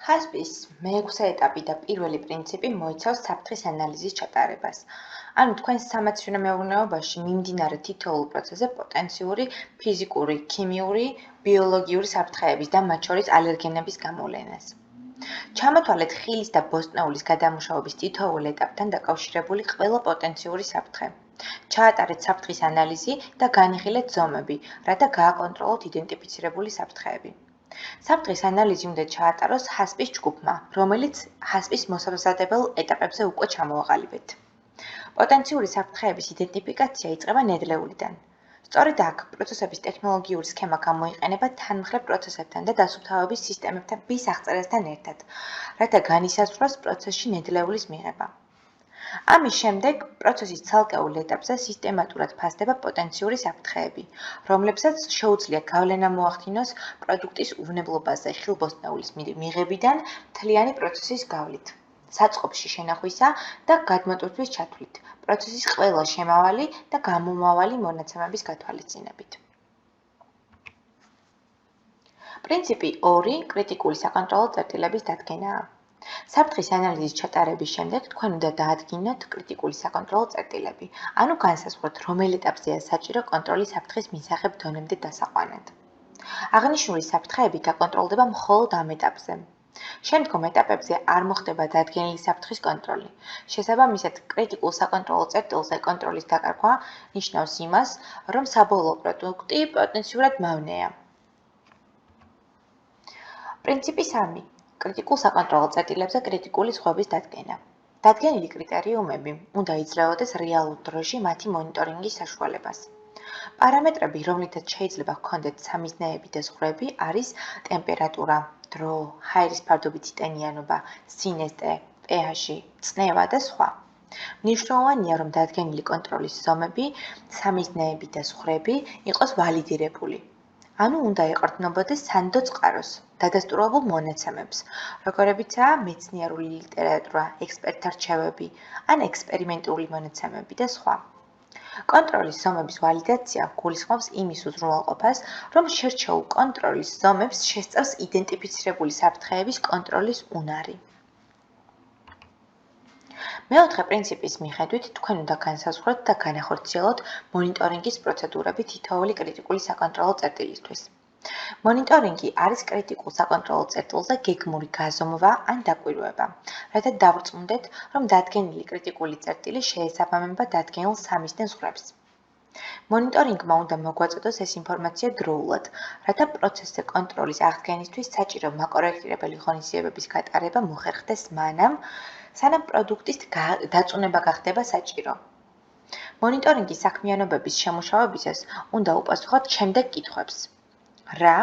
ჰასპის მეექვსე ეტაპი და პირველი პრინციპი მოიცავს საფრთხის ანალიზის ჩატარებას. ანუ თქვენ სამაცივრო მეურნეობაში მიმდინარე თითოეულ პროცესზე პოტენციური ფიზიკური, ქიმიური, ბიოლოგიური საფრთხეების და მათ შორის ალერგენების გამოვლენას. ჩამოთვალეთ ხილის და ბოსტნეულის გადამუშავების თითოეულ ეტაპთან დაკავშირებული ყველა პოტენციური საფრთხე. ჩაატარეთ საფრთხის ანალიზი და განიხილეთ ზომები, რათა გააკონტროლოთ იდენტიფიცირებული საფრთხეები. საფრთხის ანალიზი უნდა ჩაატაროს ჰასპის ჯგუფმა, რომელიც ჰასპის მოსამზადებელ ეტაპებზე უკვე ჩამოაყალიბეთ. პოტენციური საფრთხეების იდენტიფიკაცია იწყება ნედლეულიდან. სწორედ აქ პროცესების ტექნოლოგიური სქემა გამოიყენება თანმხლებ პროცესებთან და დასუფთავების სისტემების აღწერასთან ერთად, რათა განისაზღვროს პროცესში ნედლეულის მიღება. ამის შემდეგ პროცესის ცალკეულ ეტაპზე სისტემატურად ფასდება პოტენციური საფრთხეები, რომლებსაც შეუძლია გავლენა მოახდინოს პროდუქტის უვნებლობაზე ხილბოსტნეულის მიღებიდან მთლიანი პროცესის გავლით, საწყობში შენახვისა და გადმოტვირთვის ჩათვლით, პროცესის ყველა შემავალი და გამომავალი მონაცემების გათვალისწინებით. პრინციპი 2 კრიტიკული საკონტროლო წერტილების დადგენაა. საფრთხის ანალიზის ჩატარების შემდეგ თქვენ უნდა დაადგინოთ კრიტიკული საკონტროლო წერტილები, ანუ განსაზღვროთ, რომელ ეტაპზეა საჭირო კონტროლი საფრთხის მისაღებ დონემდე დასაყვანად. აღნიშნული საფრთხეები გაკონტროლდება მხოლოდ ამ ეტაპზე. შემდგომ ეტაპებზე არ მოხდება დადგენილი საფრთხის კონტროლი. შესაბამისად, კრიტიკულ საკონტროლო წერტილზე კონტროლის დაკარგვა ნიშნავს იმას, რომ საბოლოო პროდუქტი პოტენციურად მავნეა. პრინციპი 3. კრიტიკულ საკონტროლო წერტილებზე კრიტიკული ზღვების დადგენა. დადგენილი კრიტერიუმები უნდა იძლეოდეს რეალურ დროში მათი მონიტორინგის საშუალებას. პარამეტრები, რომლითაც შეიძლება ჰქონდეთ სამიზნეები და ზღვრები, არის ტემპერატურა, დრო, ჰაერის ფარდობითი ტენიანობა, სინესტე, pH, წნევა და სხვა. მნიშვნელოვანია, რომ დადგენილი კონტროლის ზომები, სამიზნეები და ზღვრები იყოს ვალიდირებული. ანუ უნდა ეყრდნობოდეს სანდო წყაროს, დადასტურებულ მონაცემებს, როგორებიცაა მეცნიერული ლიტერატურა, ექსპერტთა რჩევები, ან ექსპერიმენტული მონაცემები და სხვა. კონტროლის ზომების ვალიდაცია გულისხმობს იმის უზრუნველყოფას, რომ შერჩეულ კონტროლის ზომებს შესწავს იდენტიფიცირებული საფრთხეების კონტროლის უნარი. მეოთხე პრინციპის მიხედვით, თქვენ უნდა განსაზღვროთ და განახორციელოთ მონიტორინგის პროცედურები თითოეული კრიტიკული საკონტროლო წერტილისთვის. მონიტორინგი არის კრიტიკულ საკონტროლო წერტილზე გეგმური გაზომვა ან დაკვირვება, რათა დავრწმუნდეთ, რომ დადგენილი კრიტიკული წერტილი შეესაბამება დადგენილ სამიზნე ზღვრებს. მონიტორინგმა უნდა მოგვაწოდოს ეს ინფორმაცია დროულად, რათა პროცესზე კონტროლის აღდგენისთვის საჭირო მაკორექტირებელი ღონისძიებების გატარება მოხერხდეს მანამ, სანამ პროდუქტის დაწუნება გახდება საჭირო. მონიტორინგის საქმიანობების შემუშავებისას უნდა უპასუხოთ შემდეგ კითხვებს: რა,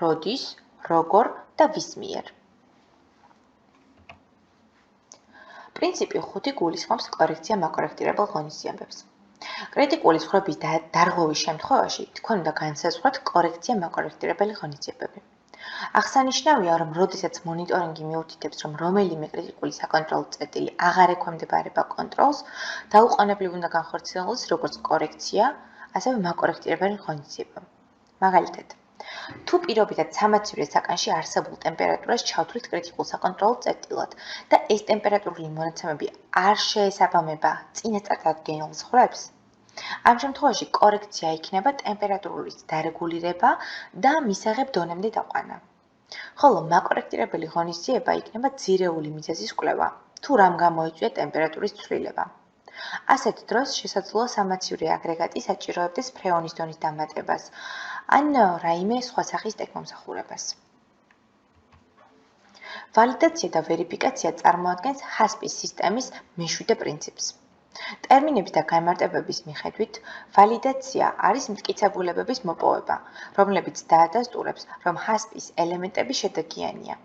როდის, როგორ და ვის მიერ. პრინციპი 5 გულისხმობს კორექცია მაკორექტირებელ ღონისძიებებს. კრიტიკული ზღვრების დარღვევის შემთხვევაში თქვენ უნდა განსაზღვროთ კორექცია მაკორექტირებელი ღონისძიებები. აღსანიშნავია, რომ როდესაც მონიტორინგი მიუთითებს, რომ რომელიმე კრიტიკული საკონტროლო წერტილი აღარ ექვემდებარება კონტროლს, დაუყოვნებლივ უნდა განხორციელოს როგორც კორექცია, ასევე მაკორექტირებელი ღონისძიება. მაგალითად, თუ პირობითად სამაცივე საკანში არსებულ ტემპერატურას ჩავთვლით კრიტიკულ საკონტროლო წერტილად და ეს ტემპერატურული მონაცემები არ შეესაბამება წინასწარ დადგენილ ზღვრებს, ამ შემთხვევაში კორექცია იქნება ტემპერატურის დარეგულირება და მისაღებ დონემდე დაყვანა. ხოლო მაკორექტირებელი ღონისძიება იქნება ძირეული მიზეზის კვლევა, თუ რამ გამოიწვია ტემპერატურის ცვლილება. ასეთ დროს შესაძლოა სამაცივე აგრეგატი საჭიროებდეს ფრეონის დონის დამატებას ან რაიმე სხვა სახის ტექნომსახურებას. ვალიდაცია და ვერიფიკაცია წარმოადგენს HASP-ის სისტემის მეშვიდე პრინციპს. ტერმინების და განმარტებების მიხედვით, ვალიდაცია არის მტკიცებულებების მოპოვება, რომლებიც დაადასტურებს, რომ HASP-ის ელემენტები შედეგიანია.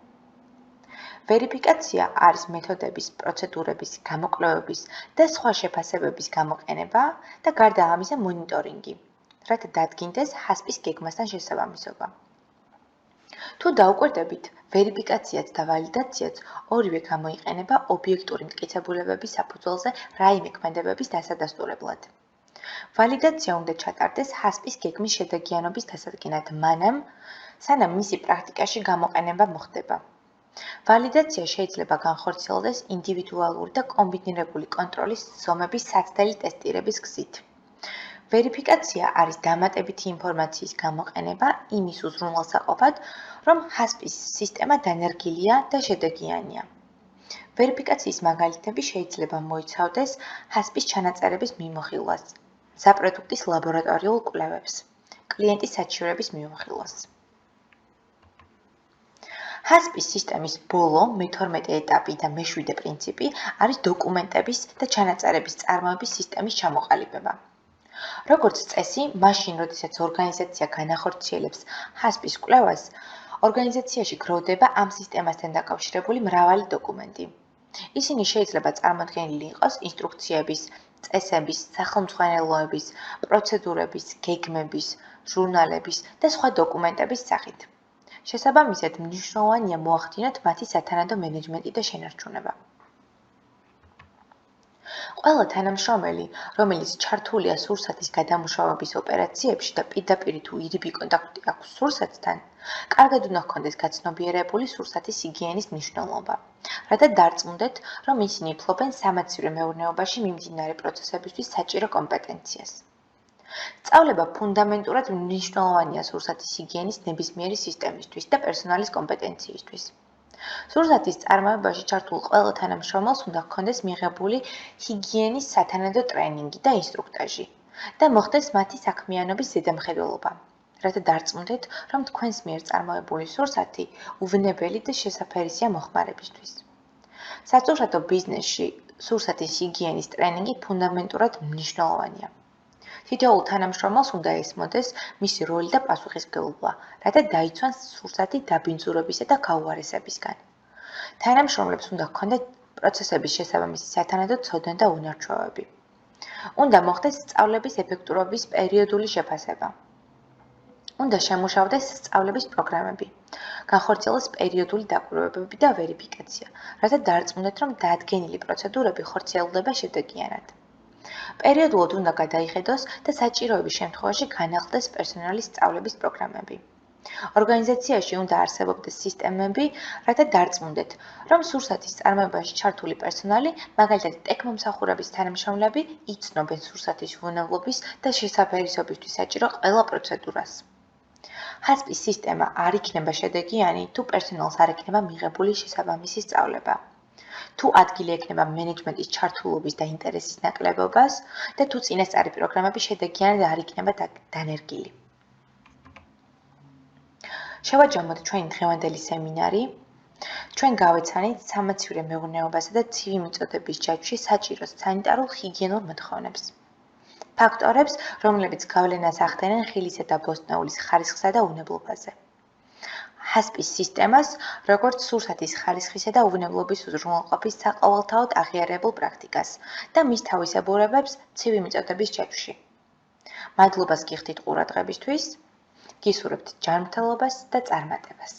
ვერიფიკაცია არის მეთოდების, პროცედურების, გამოკვლევების და სხვა შეფასებების გამოყენება და გარდა ამისა მონიტორინგი, რათა დადგინდეს HASP-ის გეგმასთან შესაბამისობა. თუ დაუკვირდებით, ვერიფიკაციაც და ვალიდაციაც ორივე გამოიყენება ობიექტური მტკიცებულებების საფუძველზე რაიმე ქმედებების დასადასტურებლად. ვალიდაცია უნდა ჩატარდეს HASP-ის გეგმის შედეგიანობის დასადგენად მანამ, სანამ მისი პრაქტიკაში გამოყენება მოხდება. ვალიდაცია შეიძლება განხორციელდეს ინდივიდუალური და კომბინირებული კონტროლის ზომების საცდელი ტესტირების გზით. ვერიფიკაცია არის დამატებითი ინფორმაციის გამოყენება იმის უზრუნველსაყოფად, რომ HASP-ის სისტემა დანერგილია და შედეგიანია. ვერიფიკაციის მაგალითები შეიძლება მოიცავდეს HASP-ის ჩანაწერების მიმოხილვას, საპროდუქტის ლაბორატორიულ კვლევებს, კლიენტის საჩივრების მიმოხილვას. HASP-ის სისტემის ბოლო, მე-12 ეტაპი და მე-7 პრინციპი არის დოკუმენტების და ჩანაწერების წარმოების სისტემის ჩამოყალიბება. როგორც წესი, მაშინ, როდესაც ორგანიზაცია განახორციელებს HASP-ის კვლევას, ორგანიზაციაში გროვდება ამ სისტემასთან დაკავშირებული მრავალი დოკუმენტი. ისინი შეიძლება წარმოდგენილი იყოს ინსტრუქციების, წესების, სახელმძღვანელოების, პროცედურების, გეგმების, ჟურნალების და სხვა დოკუმენტების სახით. შესაბამისად, მნიშვნელოვანია მოახდინოთ მათი სათანადო მენეჯმენტი და შენარჩუნება. ყველა თანამშრომელი, რომელიც ჩართულია სურსათის გადამუშავების ოპერაციებში და პირდაპირ თუ ირიბი კონტაქტი აქვს სურსათთან, კარგად უნდა ჰქონდეს გაცნობიერებული სურსათის ჰიგიენის მნიშვნელობა, რათა დარწმუნდეთ, რომ ისინი ფლობენ სამაცივრო მეურნეობაში მიმდინარე პროცესებისთვის საჭირო კომპეტენციას. სწავლება ფუნდამენტურად მნიშვნელოვანია სურსათის ჰიგიენის ნებისმიერი სისტემისთვის და პერსონალის კომპეტენციისთვის. სურსათის წარმოებაში ჩართულ ყველა თანამშრომელს უნდა ჰქონდეს მიღებული ჰიგიენის სათანადო ტრენინგი და ინსტრუქტაჟი და მოხდეს მათი საქმიანობის ზედამხედველობა, რათა დარწმუნდეთ, რომ თქვენს მიერ წარმოებული სურსათი უვნებელი და შესაფერისია მოხმარებისთვის. სასურსათო ბიზნესში სურსათის ჰიგიენის ტრენინგი ფუნდამენტურად მნიშვნელოვანია. თითოეულ თანამშრომელს უნდა ესმოდეს მისი როლი და პასუხისმგებლობა, რათა დაიცვან სურსათი დაბინძურებისა და გაუარესებისგან. თანამშრომლებს უნდა ჰქონდეთ პროცესების შესაბამისი სათანადო ცოდნა და უნარჩვევები. უნდა მოხდეს სწავლების ეფექტურობის პერიოდული შეფასება. უნდა შემუშავდეს სწავლების პროგრამები, განხორციელდეს პერიოდული დაკვირვებები და ვერიფიკაცია, რათა დარწმუნდეთ, რომ დადგენილი პროცედურები ხორციელდება შედეგიანად. პერიოდულად უნდა გადაიხედოს და საჭიროების შემთხვევაში განახლდეს პერსონალის სწავლების პროგრამები. ორგანიზაციაში უნდა არსებობდეს სისტემები, რათა დარწმუნდეთ, რომ სურსათის წარმოებაში ჩართული პერსონალი, მაგალითად ტექნომსახურების თანამშრომლები, იცნობენ სურსათის უვნებლობის და შესაფერისობისთვის საჭირო ყველა პროცედურას. HASP-ის სისტემა არ იქნება შედეგიანი, თუ პერსონალს არ ექნება მიღებული შესაბამისი სწავლება. თუ ადგილი ექნება მენეჯმენტის ჩართულობის და ინტერესის ნაკლებობას და თუ წინასწარი პროგრამები შედეგიანად არ იქნება დანერგილი. შევაჯამოთ ჩვენი დღევანდელი სემინარი. ჩვენ გავეცანით სამაცივრო მეურნეობასა და ცივი მიწოდების ჯაჭვში საჭირო სანიტარულ ჰიგიენურ მოთხოვნებს. ფაქტორებს, რომლებიც გავლენას ახდენენ ხილისა და ბოსტნეულის ხარისხსა და უვნებლობაზე. HASP-ის სისტემას, როგორც სურსათის ხარისხისა და უვნებლობის უზრუნველყოფის საყოველთაოდ აღიარებულ პრაქტიკას და მის თავისებურებებს ცივი მიწოდების ჯაჭვში. მადლობას გიხდით ყურადღებისთვის, გისურვებთ ჯანმრთელობას და წარმატებას.